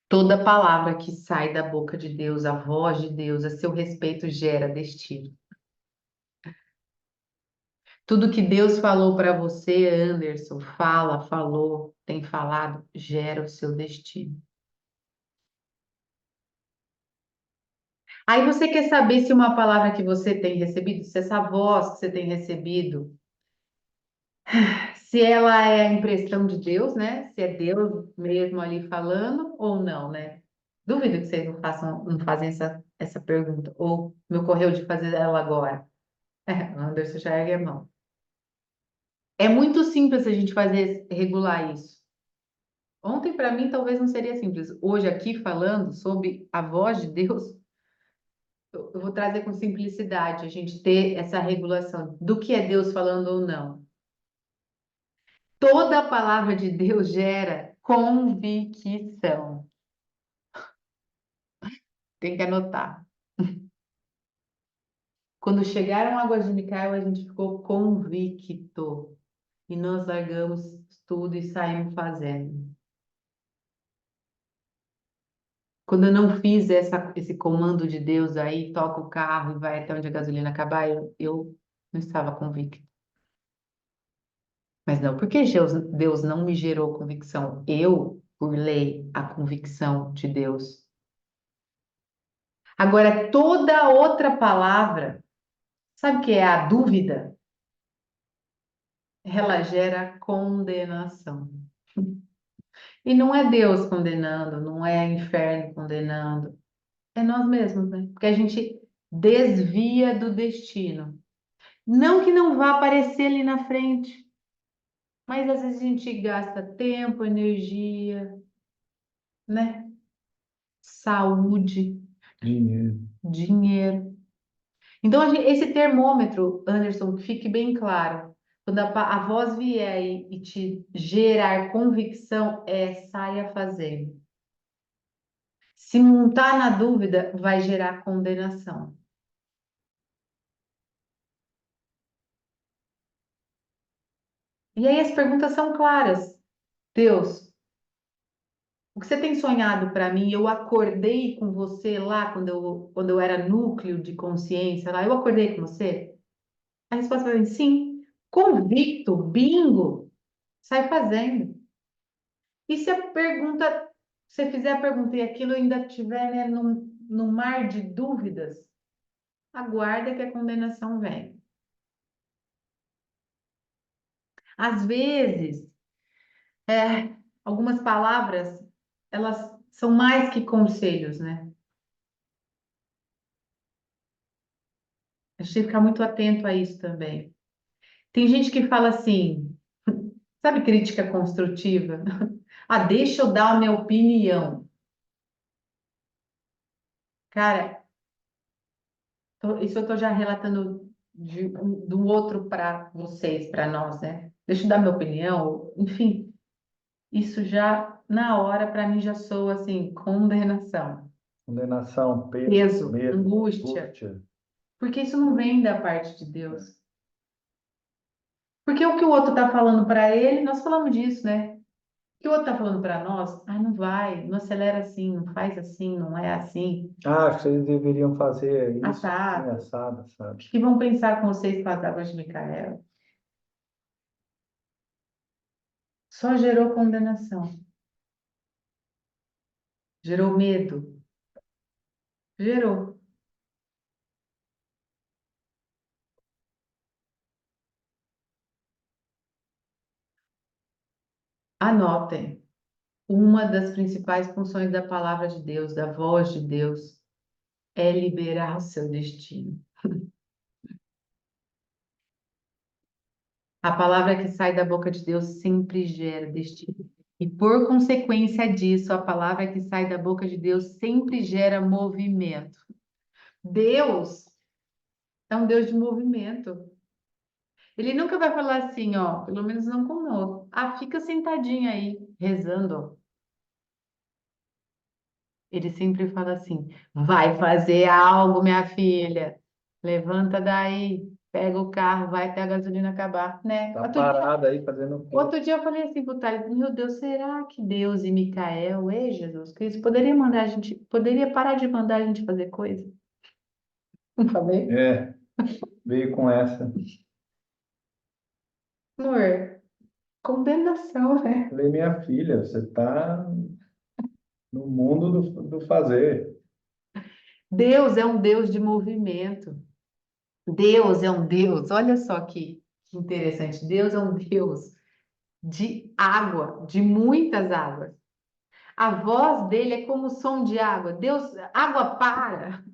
Toda palavra que sai da boca de Deus, a voz de Deus, a seu respeito gera destino. Tudo que Deus falou para você, Anderson, falou, tem falado, gera o seu destino. Aí você quer saber se uma palavra que você tem recebido, se essa voz que você tem recebido, se ela é a impressão de Deus, né? Se é Deus mesmo ali falando ou não, né? Duvido que vocês não fazem essa pergunta. Ou me ocorreu de fazer ela agora. O Anderson já ergue a mão. É muito simples a gente fazer regular isso. Ontem, para mim, talvez não seria simples. Hoje, aqui falando sobre a voz de Deus, eu vou trazer com simplicidade a gente ter essa regulação do que é Deus falando ou não. Toda a palavra de Deus gera convicção. Tem que anotar. Quando chegaram águas de Micael, a gente ficou convicto. E nós largamos tudo e saímos fazendo. Quando eu não fiz esse comando de Deus aí, toca o carro e vai até onde a gasolina acabar, eu não estava convicto. Mas não, porque Deus não me gerou convicção. Eu burlei a convicção de Deus. Agora, toda outra palavra, sabe o que é a dúvida? Ela gera condenação. E não é Deus condenando, não é inferno condenando, é nós mesmos, né? Porque a gente desvia do destino. Não que não vá aparecer ali na frente, mas às vezes a gente gasta tempo, energia, né? Saúde, Dinheiro. dinheiro. Então, esse termômetro, Anderson, que fique bem claro. Quando a voz vier e te gerar convicção, saia fazendo. Se não está na dúvida, vai gerar condenação. E aí as perguntas são claras. Deus, o que você tem sonhado para mim? Eu acordei com você lá quando eu era núcleo de consciência lá. Eu acordei com você? A resposta vai ser sim. Convicto, bingo, sai fazendo. E se a pergunta, você fizer a pergunta e aquilo ainda estiver, né, num mar de dúvidas, aguarda que a condenação vem. Às vezes, algumas palavras, elas são mais que conselhos, né? A gente tem que ficar muito atento a isso também. Tem gente que fala assim, sabe, crítica construtiva? Ah, deixa eu dar a minha opinião. Cara, isso eu estou já relatando do outro para vocês, para nós, né? Deixa eu dar minha opinião. Enfim, isso já, na hora, para mim, já soa assim, condenação, Condenação, peso, peso, medo, angústia. angústia. Porque isso não vem da parte de Deus. Porque o que o outro está falando para ele, nós falamos disso, né? O que o outro está falando para nós, não vai, não acelera assim, não faz assim, não é assim, Ah, vocês deveriam fazer isso, assim, assado. assado, O sabe? que vão pensar com vocês com as águas de Micael? Só gerou condenação, gerou medo. Gerou. Anotem. Uma das principais funções da palavra de Deus, da voz de Deus, é liberar o seu destino. A palavra que sai da boca de Deus sempre gera destino. E por consequência disso, a palavra que sai da boca de Deus sempre gera movimento. Deus é um Deus de movimento. Ele nunca vai falar assim, ó, pelo menos não conosco. Ah, fica sentadinha aí, rezando, ó. Ele sempre fala assim: vai fazer algo, minha filha. Levanta daí, pega o carro, vai até a gasolina acabar, né? Tá parado aí fazendo o quê? Outro dia eu falei assim pro Thales, meu Deus, será que Deus e Micael, ei, Jesus Cristo, poderia mandar a gente, poderia parar de mandar a gente fazer coisa? Não falei? É, veio com essa. Amor, condenação, né? Falei, minha filha, você está no mundo do fazer. Deus é um Deus de movimento. Deus é um Deus, olha só que interessante. Deus é um Deus de água, de muitas águas. A voz dele é como o som de água. Deus, água para.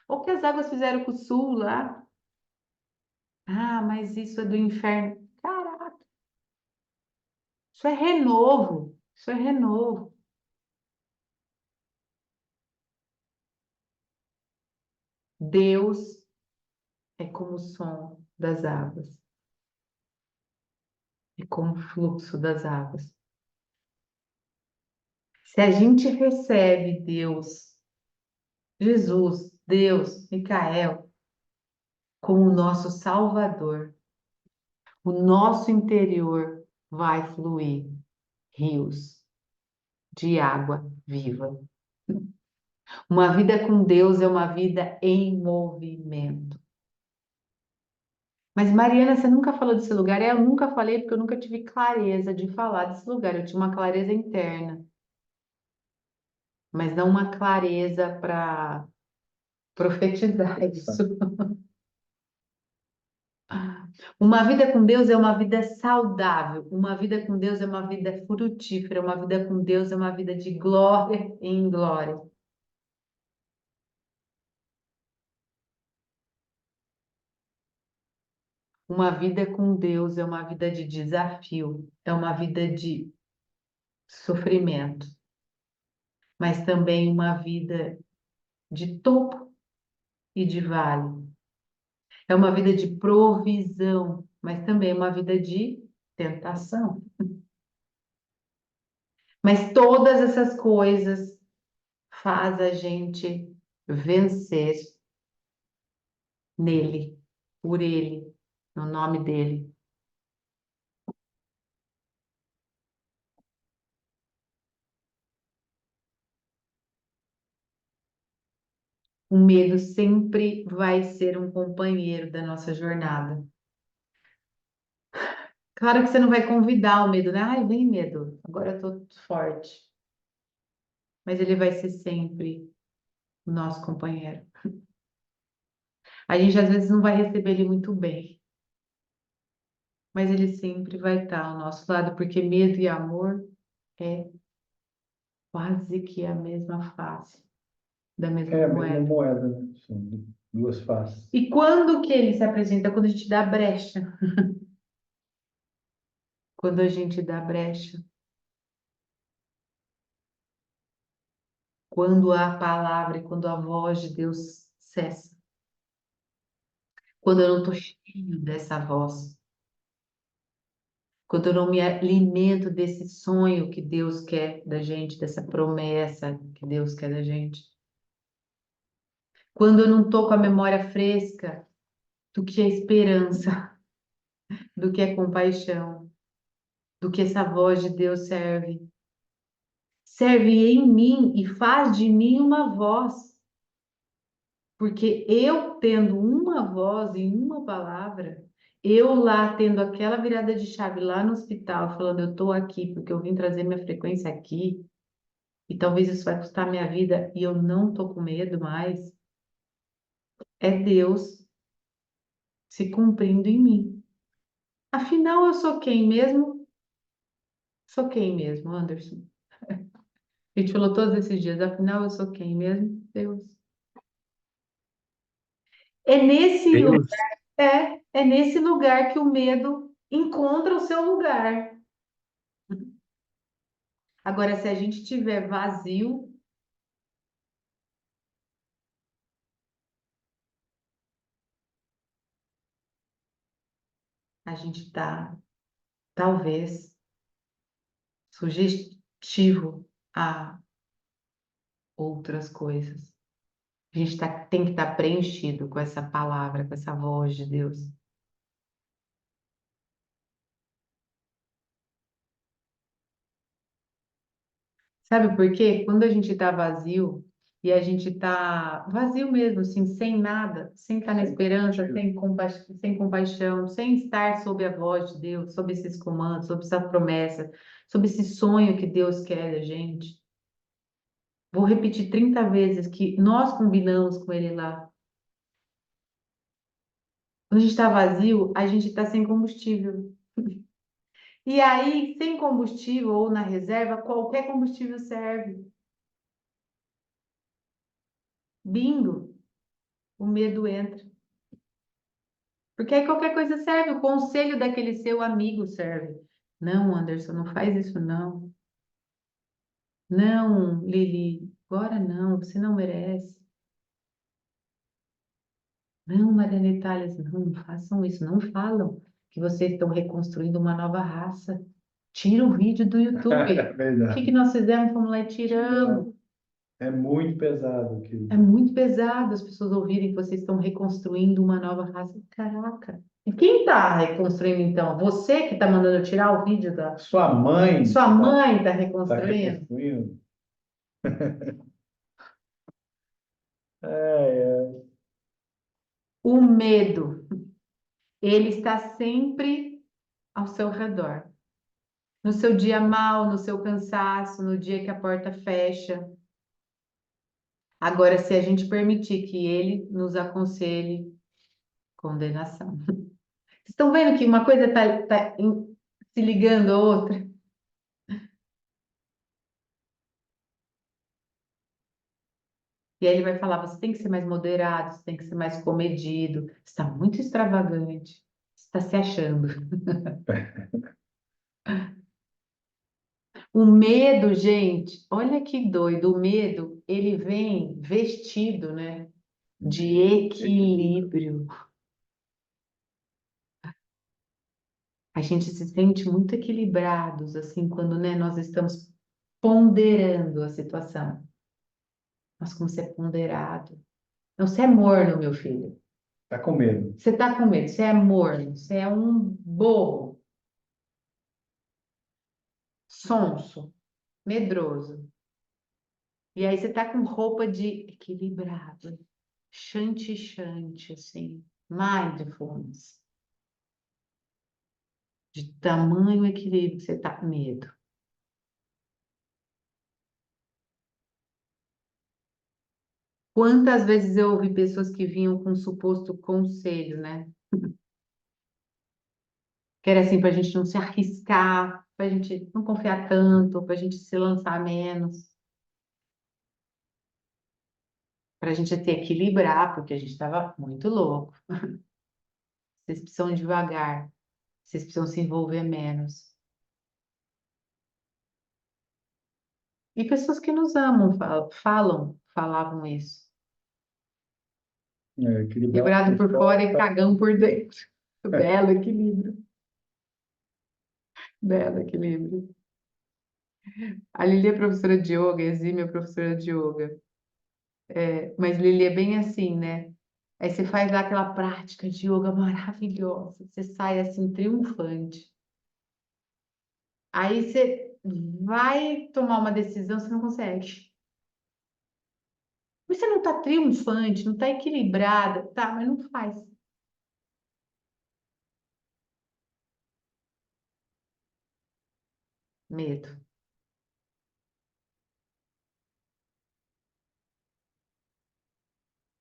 O que as águas fizeram com o sul lá? Ah, mas isso é do inferno. Caraca, isso é renovo. Isso é renovo. Deus é como o som das águas, é como o fluxo das águas. Se a gente recebe Deus, Jesus, Deus, Micael, como o nosso Salvador, o nosso interior vai fluir rios de água viva. Uma vida com Deus é uma vida em movimento. Mas, Mariana, você nunca falou desse lugar? É, eu nunca falei porque eu nunca tive clareza de falar desse lugar. Eu tinha uma clareza interna, mas não uma clareza para profetizar isso. Uma vida com Deus é uma vida saudável. Uma vida com Deus é uma vida frutífera. Uma vida com Deus é uma vida de glória em glória. Uma vida com Deus é uma vida de desafio, é uma vida de sofrimento, mas também uma vida de topo e de vale. É uma vida de provisão, mas também uma vida de tentação. Mas todas essas coisas faz a gente vencer nele, por ele, no nome dele. O medo sempre vai ser um companheiro da nossa jornada. Claro que você não vai convidar o medo, né? Ai, vem medo, agora eu tô forte. Mas ele vai ser sempre o nosso companheiro. A gente às vezes não vai receber ele muito bem, mas ele sempre vai estar ao nosso lado, porque medo e amor é quase que a mesma face da mesma É a mesma moeda. moeda, né? São duas faces. E quando que ele se apresenta? Quando a gente dá brecha. Quando a gente dá brecha. Quando a palavra e quando a voz de Deus cessa. Quando eu não estou cheio dessa voz. Quando eu não me alimento desse sonho que Deus quer da gente, dessa promessa que Deus quer da gente. Quando eu não estou com a memória fresca do que é esperança, do que é compaixão, do que essa voz de Deus serve. Serve em mim e faz de mim uma voz. Porque eu tendo uma voz e uma palavra, eu lá tendo aquela virada de chave lá no hospital, falando eu estou aqui porque eu vim trazer minha frequência aqui, e talvez isso vai custar minha vida e eu não tô com medo mais, é Deus se cumprindo em mim. Afinal, eu sou quem mesmo? Sou quem mesmo, Anderson? A gente falou todos esses dias, afinal, eu sou quem mesmo? Deus. É nesse lugar, Deus, é nesse lugar que o medo encontra o seu lugar. Agora, se a gente tiver vazio, a gente está, talvez, sugestivo a outras coisas. A gente tem que estar preenchido com essa palavra, com essa voz de Deus. Sabe por quê? Quando a gente está vazio, e a gente está vazio mesmo, assim, sem nada, sem estar na esperança, sem compaixão, sem estar sob a voz de Deus, sob esses comandos, sob essa promessa, sob esse sonho que Deus quer da gente. Vou repetir 30 vezes que nós combinamos com Ele lá. Quando a gente está vazio, a gente está sem combustível. E aí, sem combustível ou na reserva, qualquer combustível serve. Bingo, o medo entra. Porque aí qualquer coisa serve, o conselho daquele seu amigo serve. Não, Anderson, não faz isso não. Não, Lili, agora não, você não merece. Não, Mariana Itálias, não façam isso, não falam que vocês estão reconstruindo uma nova raça. Tira o vídeo do YouTube. É O que que verdade. nós fizemos? Fomos lá e tiramos. É muito pesado aquilo. É muito pesado as pessoas ouvirem que vocês estão reconstruindo uma nova raça. Caraca. E quem está reconstruindo então? Você que está mandando eu tirar o vídeo da Sua mãe sua está mãe está tá reconstruindo? reconstruindo. É, é. O medo, ele está sempre ao seu redor. No seu dia mal, no seu cansaço, no dia que a porta fecha. Agora, se a gente permitir que ele nos aconselhe, condenação. Vocês estão vendo que uma coisa está se ligando à outra? E aí ele vai falar: você tem que ser mais moderado, você tem que ser mais comedido, você está muito extravagante, você está se achando. O medo, gente, olha que doido, o medo, ele vem vestido, né, de equilíbrio. A gente se sente muito equilibrados, assim, quando, né, nós estamos ponderando a situação. Mas como você é ponderado. Não, você é morno, meu filho. Tá com medo. Você tá com medo, você é morno, você é um bobo, sonso, medroso. E aí você tá com roupa de equilibrado, chante, assim, mindfulness, de tamanho equilíbrio, você tá com medo. Quantas vezes eu ouvi pessoas que vinham com um suposto conselho, né? Que era assim, para a gente não se arriscar, para a gente não confiar tanto, para a gente se lançar menos, para a gente se equilibrar, porque a gente estava muito louco. Vocês precisam devagar, vocês precisam se envolver menos. E pessoas que nos amam falavam isso. É, equilibrado Quebrado por por fora e fora. cagão por dentro. Belo equilíbrio, belo equilíbrio. A Lili é professora de yoga, exímia professora de yoga. Mas Lili é bem assim, né? Aí você faz lá aquela prática de yoga maravilhosa, você sai assim triunfante. Aí você vai tomar uma decisão, você não consegue. Mas você não está triunfante, não está equilibrada, tá, mas não faz. Medo.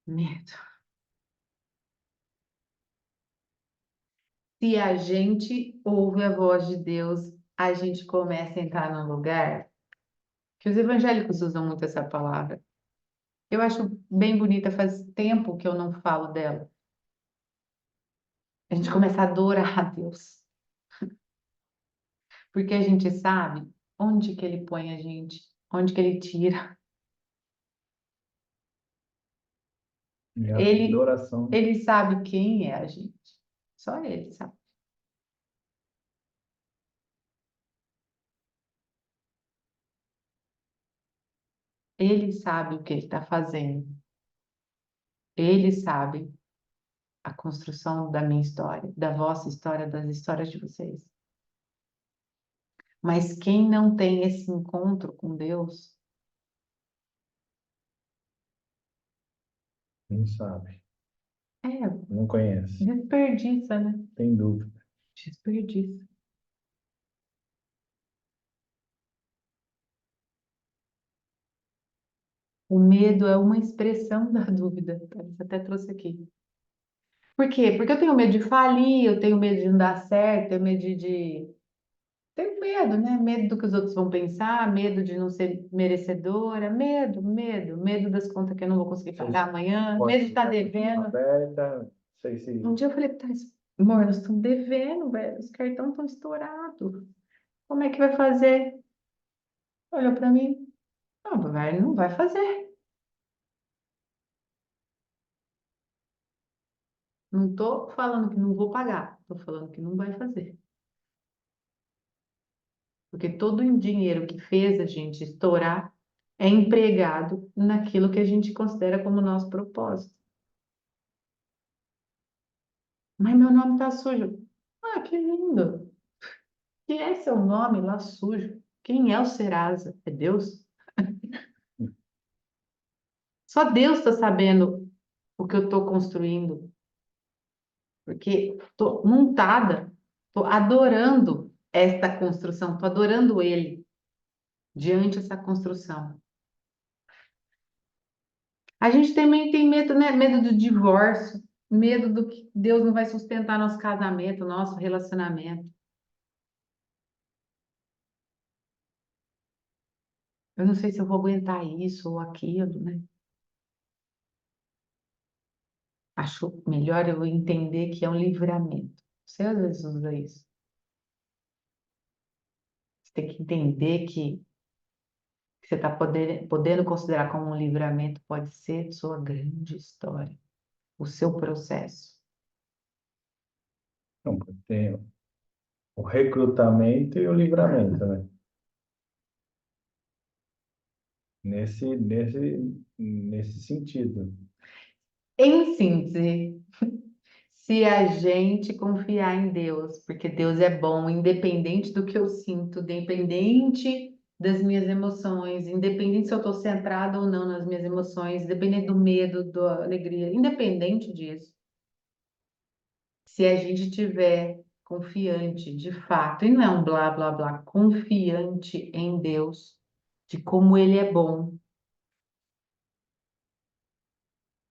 Medo. Se a gente ouve a voz de Deus, a gente começa a entrar num lugar que os evangélicos usam muito essa palavra. Eu acho bem bonita, faz tempo que eu não falo dela. A gente começa a adorar a Deus, porque a gente sabe onde que Ele põe a gente, onde que Ele tira. E a Ele, adoração. ele sabe quem é a gente. Só Ele sabe. Ele sabe o que Ele está fazendo. Ele sabe a construção da minha história, da vossa história, das histórias de vocês. Mas quem não tem esse encontro com Deus, Não sabe, é, não conhece, desperdiça, né? tem dúvida. Desperdiça. O medo é uma expressão da dúvida. Você até trouxe aqui. Por quê? Porque eu tenho medo de falir, eu tenho medo de não dar certo, tenho medo de... Tenho medo, né? Medo do que os outros vão pensar, medo de não ser merecedora, medo das contas que eu não vou conseguir pagar amanhã, medo de estar devendo. Aberta, não sei Um se dia eu falei, tá, amor, nós estamos devendo, velho, os cartões estão estourados. Como é que vai fazer? Olhou para mim, não, velho, não vai fazer. Não tô falando que não vou pagar, tô falando que não vai fazer. Porque todo o dinheiro que fez a gente estourar é empregado naquilo que a gente considera como nosso propósito. Mas meu nome tá sujo. Ah, que lindo. Que é seu nome lá sujo? Quem é o Serasa? É Deus? Só Deus está sabendo o que eu estou construindo, porque estou montada, estou adorando esta construção, estou adorando Ele diante dessa construção. A gente também tem medo, né? Medo do divórcio, medo do que Deus não vai sustentar nosso casamento, nosso relacionamento. Eu não sei se eu vou aguentar isso ou aquilo, né? Acho melhor eu entender que é um livramento. Você às vezes usa isso. Você tem que entender que você está podendo considerar como um livramento pode ser sua grande história, o seu processo. não tem o recrutamento e o livramento, né? Nesse sentido. Em síntese, se a gente confiar em Deus, porque Deus é bom, independente do que eu sinto, independente das minhas emoções, independente se eu estou centrada ou não nas minhas emoções, independente do medo, da alegria, independente disso, se a gente tiver confiante de fato, e não é um blá blá blá, confiante em Deus, de como Ele é bom,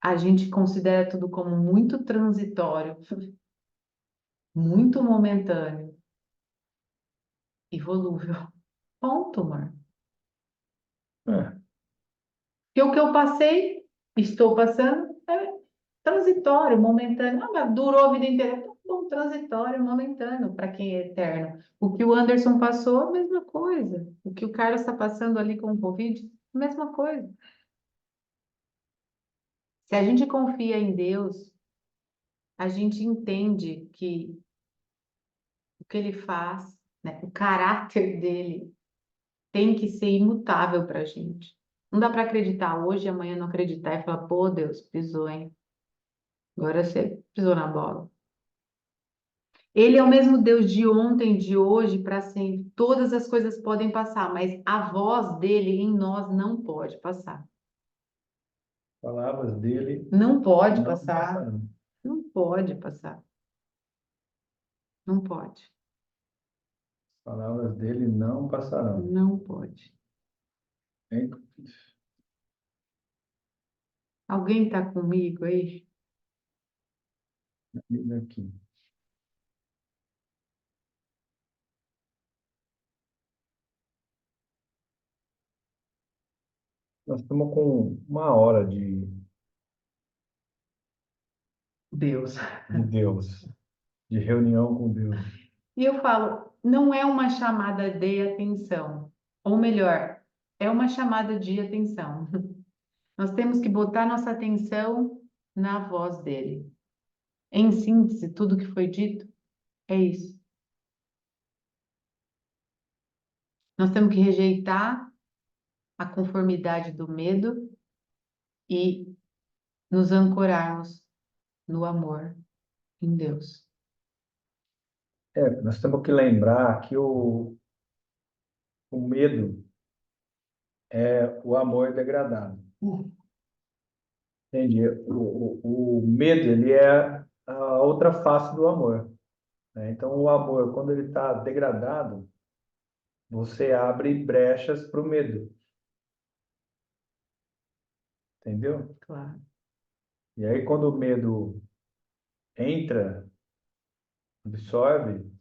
a gente considera tudo como muito transitório, muito momentâneo e volúvel. Ponto, amor. É, Porque o que eu passei, estou passando, é transitório, momentâneo. Ah, mas durou a vida inteira. Tá bom, transitório, momentâneo, para quem é eterno. O que o Anderson passou, a mesma coisa. O que o Carlos está passando ali com o Covid, a mesma coisa. Se a gente confia em Deus, a gente entende que o que ele faz, né, o caráter dele tem que ser imutável para a gente. Não dá para acreditar hoje e amanhã não acreditar e falar, pô, Deus, pisou, hein? Agora você pisou na bola. Ele é o mesmo Deus de ontem, de hoje, para sempre. Todas as coisas podem passar, mas a voz dele em nós não pode passar. palavras dele Não pode não passar. passarão. Não pode passar. Não pode. Palavras dele não passarão. Não pode. Hein? Alguém está comigo aí? Aqui. Nós estamos com 1 hora Deus. de Deus, de reunião com Deus. E eu falo, não é uma chamada de atenção, ou melhor, é uma chamada de atenção. Nós temos que botar nossa atenção na voz dele. Em síntese, tudo que foi dito é isso. Nós temos que rejeitar a conformidade do medo e nos ancorarmos no amor em Deus. Nós temos que lembrar que o medo é o amor degradado. Entende? O medo, ele é a outra face do amor, né? Então, o amor, quando ele está degradado, você abre brechas para o medo, entendeu? Claro. E aí, quando o medo entra, absorve,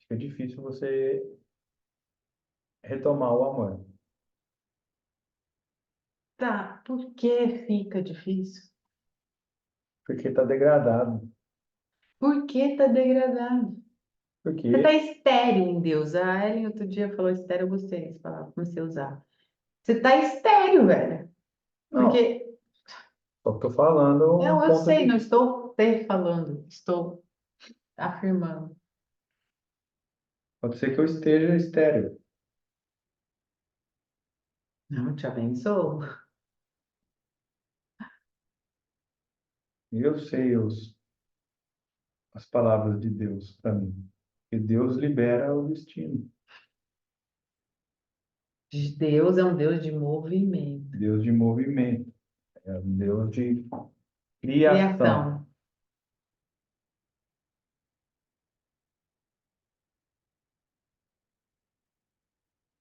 fica difícil você retomar o amor. Tá, por que fica difícil? Porque está degradado. Por que tá degradado? Você tá Porque, estéril em Deus. A Ellen outro dia falou estéril, eu gostei dessa palavra, comecei a usar. Você tá estéril, velho. não, Porque, só estou falando um não, eu ponto sei, não de... estou te falando, estou afirmando. Pode ser que eu esteja estéril. Não, te abençoo. Eu sei as palavras de Deus para mim. Porque Deus libera o destino. Deus é um Deus de movimento, Deus de movimento. É um Deus de criação. criação.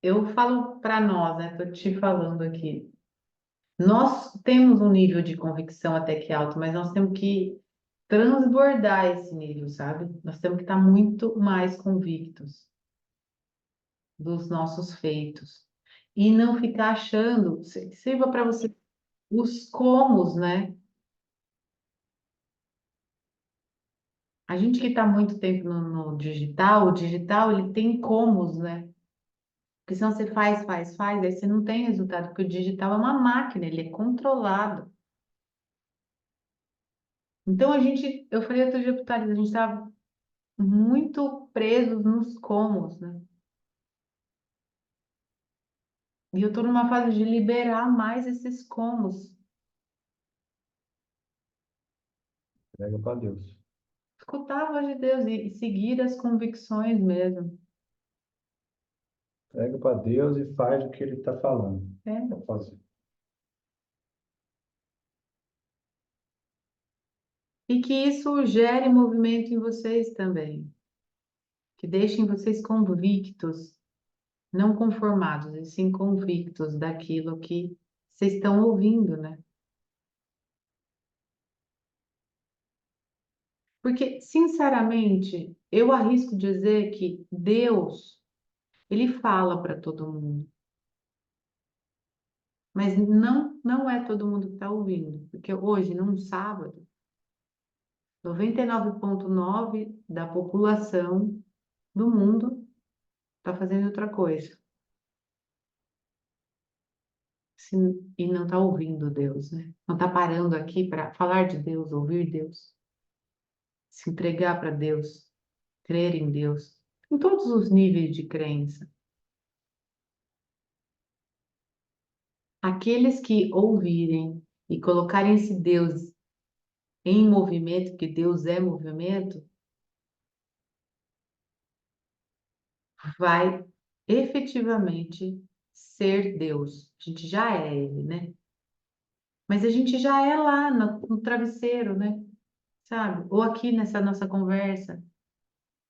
Eu falo para nós, né? Estou te falando aqui. Nós temos um nível de convicção até que alto, mas nós temos que transbordar esse nível, sabe? Nós temos que estar muito mais convictos dos nossos feitos e não ficar achando, sirva para você os comos, né? A gente que está muito tempo no digital, o digital ele tem comos, né? Porque senão você faz, aí você não tem resultado, porque o digital é uma máquina, ele é controlado. Então eu falei outro dia para o Thales, a gente estava muito presos nos comos, né? E eu estou numa fase de liberar mais esses comos, Entrega para Deus. escutar a voz de Deus e seguir as convicções mesmo. Entrega para Deus e faz o que Ele está falando É. para fazer. E que isso gere movimento em vocês também, que deixem vocês convictos, não conformados, e sim convictos daquilo que vocês estão ouvindo, né? Porque, sinceramente, eu arrisco dizer que Deus, ele fala para todo mundo, mas não é todo mundo que está ouvindo, porque hoje, num sábado, 99,9% da população do mundo está fazendo outra coisa. E não está ouvindo Deus, né? Não está parando aqui para falar de Deus, ouvir Deus, se entregar para Deus, crer em Deus, em todos os níveis de crença. Aqueles que ouvirem e colocarem esse Deus em movimento, porque Deus é movimento, vai efetivamente ser Deus. A gente já é Ele, né? Mas a gente já é lá no travesseiro, né? Sabe? Ou aqui nessa nossa conversa.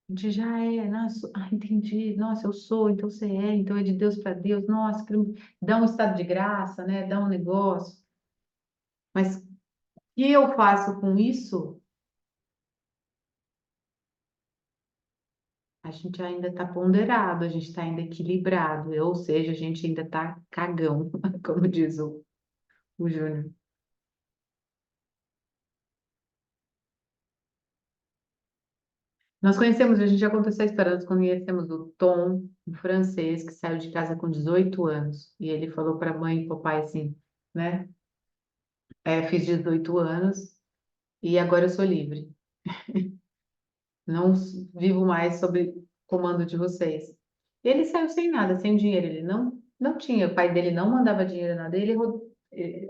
A gente já é, nossa, entendi, nossa, eu sou, então você é, então é de Deus para Deus, nossa, dá um estado de graça, né? Dá um negócio. Mas o que eu faço com isso, a gente ainda está ponderado, a gente está ainda equilibrado, ou seja, a gente ainda está cagão, como diz o Júnior. Nós conhecemos, a gente já contou essa história, nós conhecemos o Tom, um francês que saiu de casa com 18 anos, e ele falou para a mãe e para o pai assim, né? Fiz 18 anos e agora eu sou livre. Não vivo mais sob comando de vocês. Ele saiu sem nada, sem dinheiro. Ele não tinha, o pai dele não mandava dinheiro nada.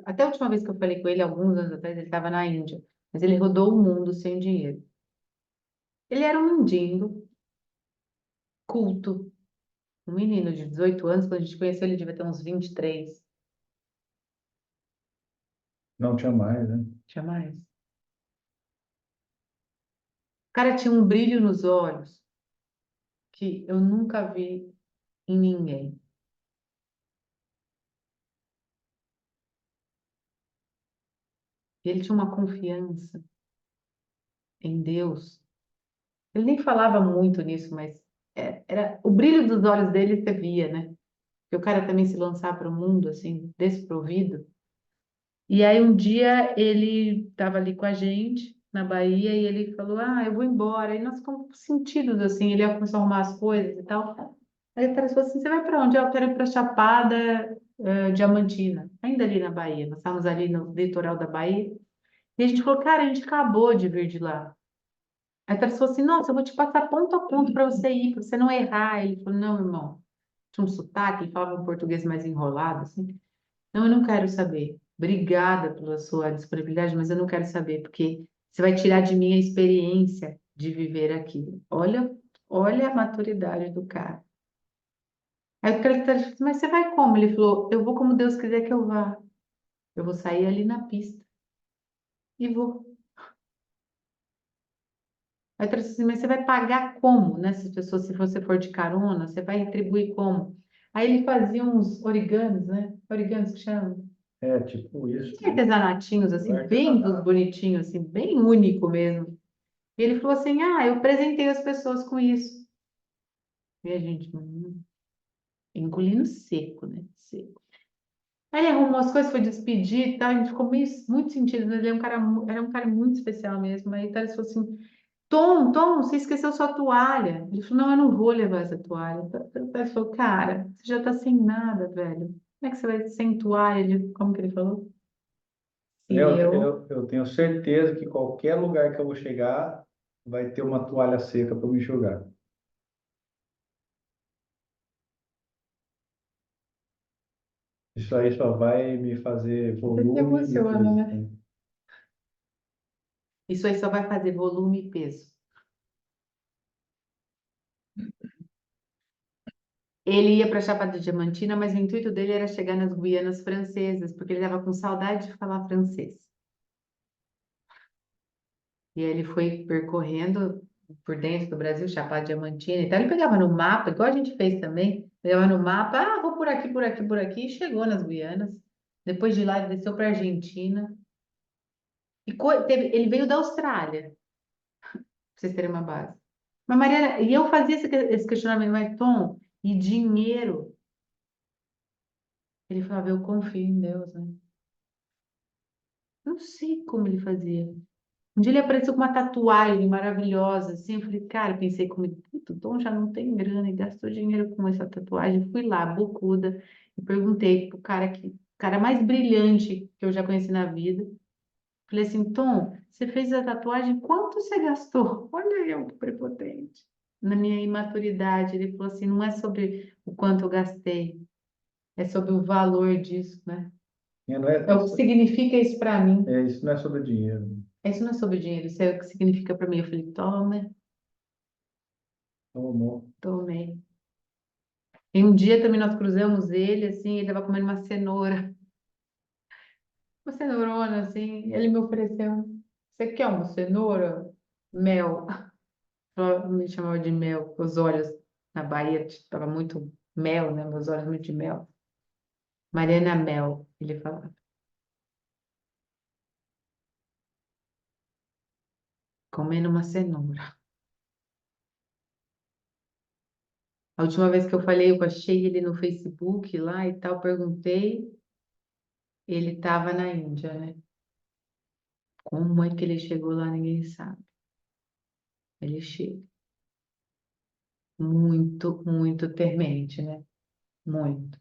Até a última vez que eu falei com ele, alguns anos atrás, ele estava na Índia, mas ele rodou o mundo sem dinheiro. Ele era um mendigo, culto, um menino de 18 anos. Quando a gente conheceu, ele devia ter uns 23. Não tinha mais, né? Tinha mais. O cara tinha um brilho nos olhos que eu nunca vi em ninguém. Ele tinha uma confiança em Deus. Ele nem falava muito nisso, mas era o brilho dos olhos dele você via, né? Que o cara também se lançar para o mundo assim, desprovido. E aí um dia ele estava ali com a gente na Bahia e ele falou: "Ah, eu vou embora". E nós ficamos sentidos assim, ele ia começar a arrumar as coisas e tal. Aí o cara falou assim: "Você vai para onde?" "Ah, eu quero ir para Chapada Diamantina", ainda ali na Bahia. Nós estávamos ali no litoral da Bahia. E a gente falou: "Cara, a gente acabou de vir de lá". Aí ele falou assim: "Nossa, eu vou te passar ponto a ponto para você ir, para você não errar". Ele falou: "Não, irmão". Tinha um sotaque, ele falava um português mais enrolado, assim. "Não, eu não quero saber. Obrigada pela sua disponibilidade, mas eu não quero saber, porque você vai tirar de mim a experiência de viver aqui". Olha a maturidade do cara. Aí o cara falou assim: "Mas você vai como?". Ele falou: "Eu vou como Deus quiser que eu vá. Eu vou sair ali na pista e vou". Aí eu disse assim: "Mas você vai pagar como, né? Se pessoas, se você for de carona, você vai retribuir como?". Aí ele fazia uns origamis, né? Origamis que chama. É, tipo isso, né? Artesanatinhos, O assim, bem artesanato. bonitinhos, assim, bem único mesmo. E ele falou assim: "Ah, eu presentei as pessoas com isso". E a gente, engolindo seco, né? Seco. Aí ele arrumou as coisas, foi despedir e tal, a gente ficou muito sentido, né? Ele é um cara, era um cara muito especial mesmo. Aí ele falou assim: Tom, você esqueceu sua toalha". Ele falou: "Não, eu não vou levar essa toalha". Ele falou: "Cara, você já tá sem nada, velho. Como é que você vai sem toalha?". Como que ele falou? Se Eu tenho certeza que qualquer lugar que eu vou chegar vai ter uma toalha seca para me enxugar. Isso aí só vai me fazer Você se volume e emociona, peso, né? né? Isso aí só vai fazer volume e peso. Ele ia para Chapada Diamantina, mas o intuito dele era chegar nas Guianas Francesas, porque ele estava com saudade de falar francês. E aí ele foi percorrendo por dentro do Brasil, Chapada Diamantina. Então ele pegava no mapa, igual a gente fez também, pegava no mapa: "Ah, vou por aqui, por aqui, por aqui", e chegou nas Guianas. Depois de lá, ele desceu para a Argentina. E ele veio da Austrália, para vocês terem uma base. Mas Mariana, e eu fazia esse questionamento: "Mas Tom, e dinheiro?". Ele falava: "Eu confio em Deus, né?". Não sei como ele fazia. Um dia ele apareceu com uma tatuagem maravilhosa, assim. Eu falei: "Cara", pensei comigo: "Puta, o Tom já não tem grana e gastou dinheiro com essa tatuagem". Fui lá, bocuda, e perguntei pro cara mais brilhante que eu já conheci na vida. Falei assim: "Tom, você fez a tatuagem, quanto você gastou?". Olha eu, que prepotente. Na minha imaturidade, ele falou assim: "Não é sobre o quanto eu gastei, é sobre o valor disso, né? E não é, É o que significa isso para mim". isso não é sobre dinheiro. Isso não é sobre dinheiro, isso é o que significa para mim. Eu falei: "Toma, Então, amor, tomei". E um dia também nós cruzamos ele, assim, ele estava comendo uma cenourona, assim. Ele me ofereceu: "Você quer uma cenoura? Mel". Ela me chamava de mel, os olhos na Bahia estava muito mel, né? Meus olhos muito de mel. Mariana Mel, ele falava. comendo uma cenoura. A última vez que eu falei, eu achei ele no Facebook lá e tal, perguntei, ele estava na Índia, né? Como é que ele chegou lá, ninguém sabe. Ele chega. Muito, muito temente, né? Muito.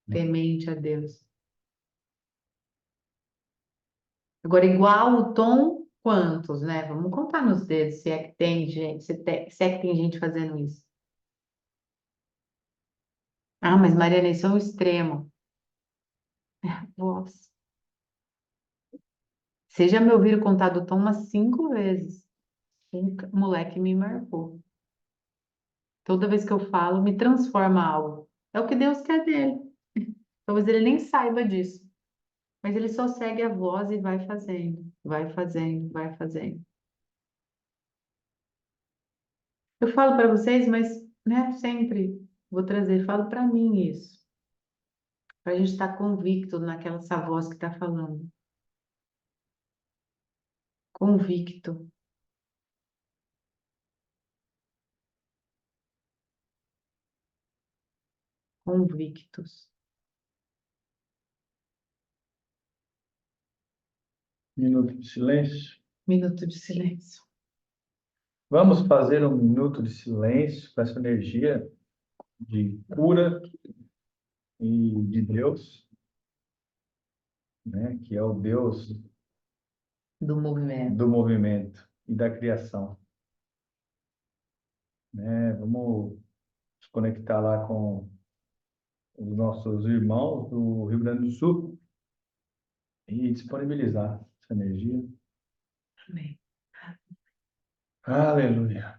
Temente a Deus. Agora, igual o Tom, quantos, né? Vamos contar nos dedos se é que tem gente, se é que tem gente fazendo isso. Ah, mas Mariana, isso é um extremo. Nossa. Vocês já me ouviram contar do Tom umas 5 vezes. O moleque me marcou. Toda vez que eu falo, me transforma algo. É o que Deus quer dele. Talvez ele nem saiba disso. Mas ele só segue a voz e vai fazendo, vai fazendo, vai fazendo. Eu falo para vocês, mas né, sempre vou trazer, falo para mim isso. Para a gente estar convicto naquela essa voz que está falando. Convicto, convictos. Minuto de silêncio. Minuto de silêncio. Vamos fazer um minuto de silêncio com essa energia de cura e de Deus, né? Que é o Deus Do movimento. do movimento e da criação, né? Vamos nos conectar lá com os nossos irmãos do Rio Grande do Sul e disponibilizar essa energia. Amém. Aleluia.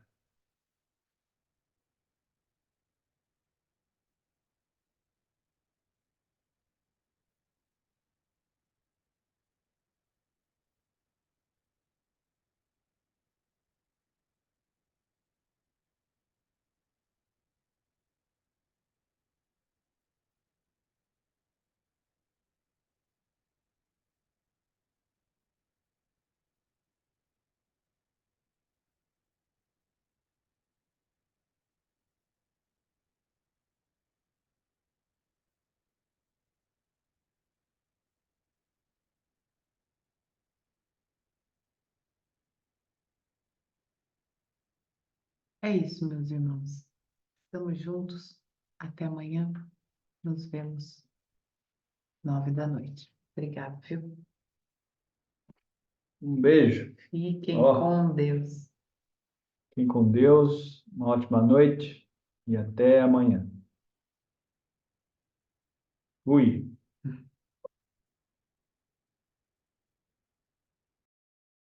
É isso, meus irmãos. Estamos juntos. Até amanhã. Nos vemos 9 da noite. Obrigado, viu? Um beijo. Fiquem Ó, com Deus. fiquem com Deus. Uma ótima noite e até amanhã. Fui.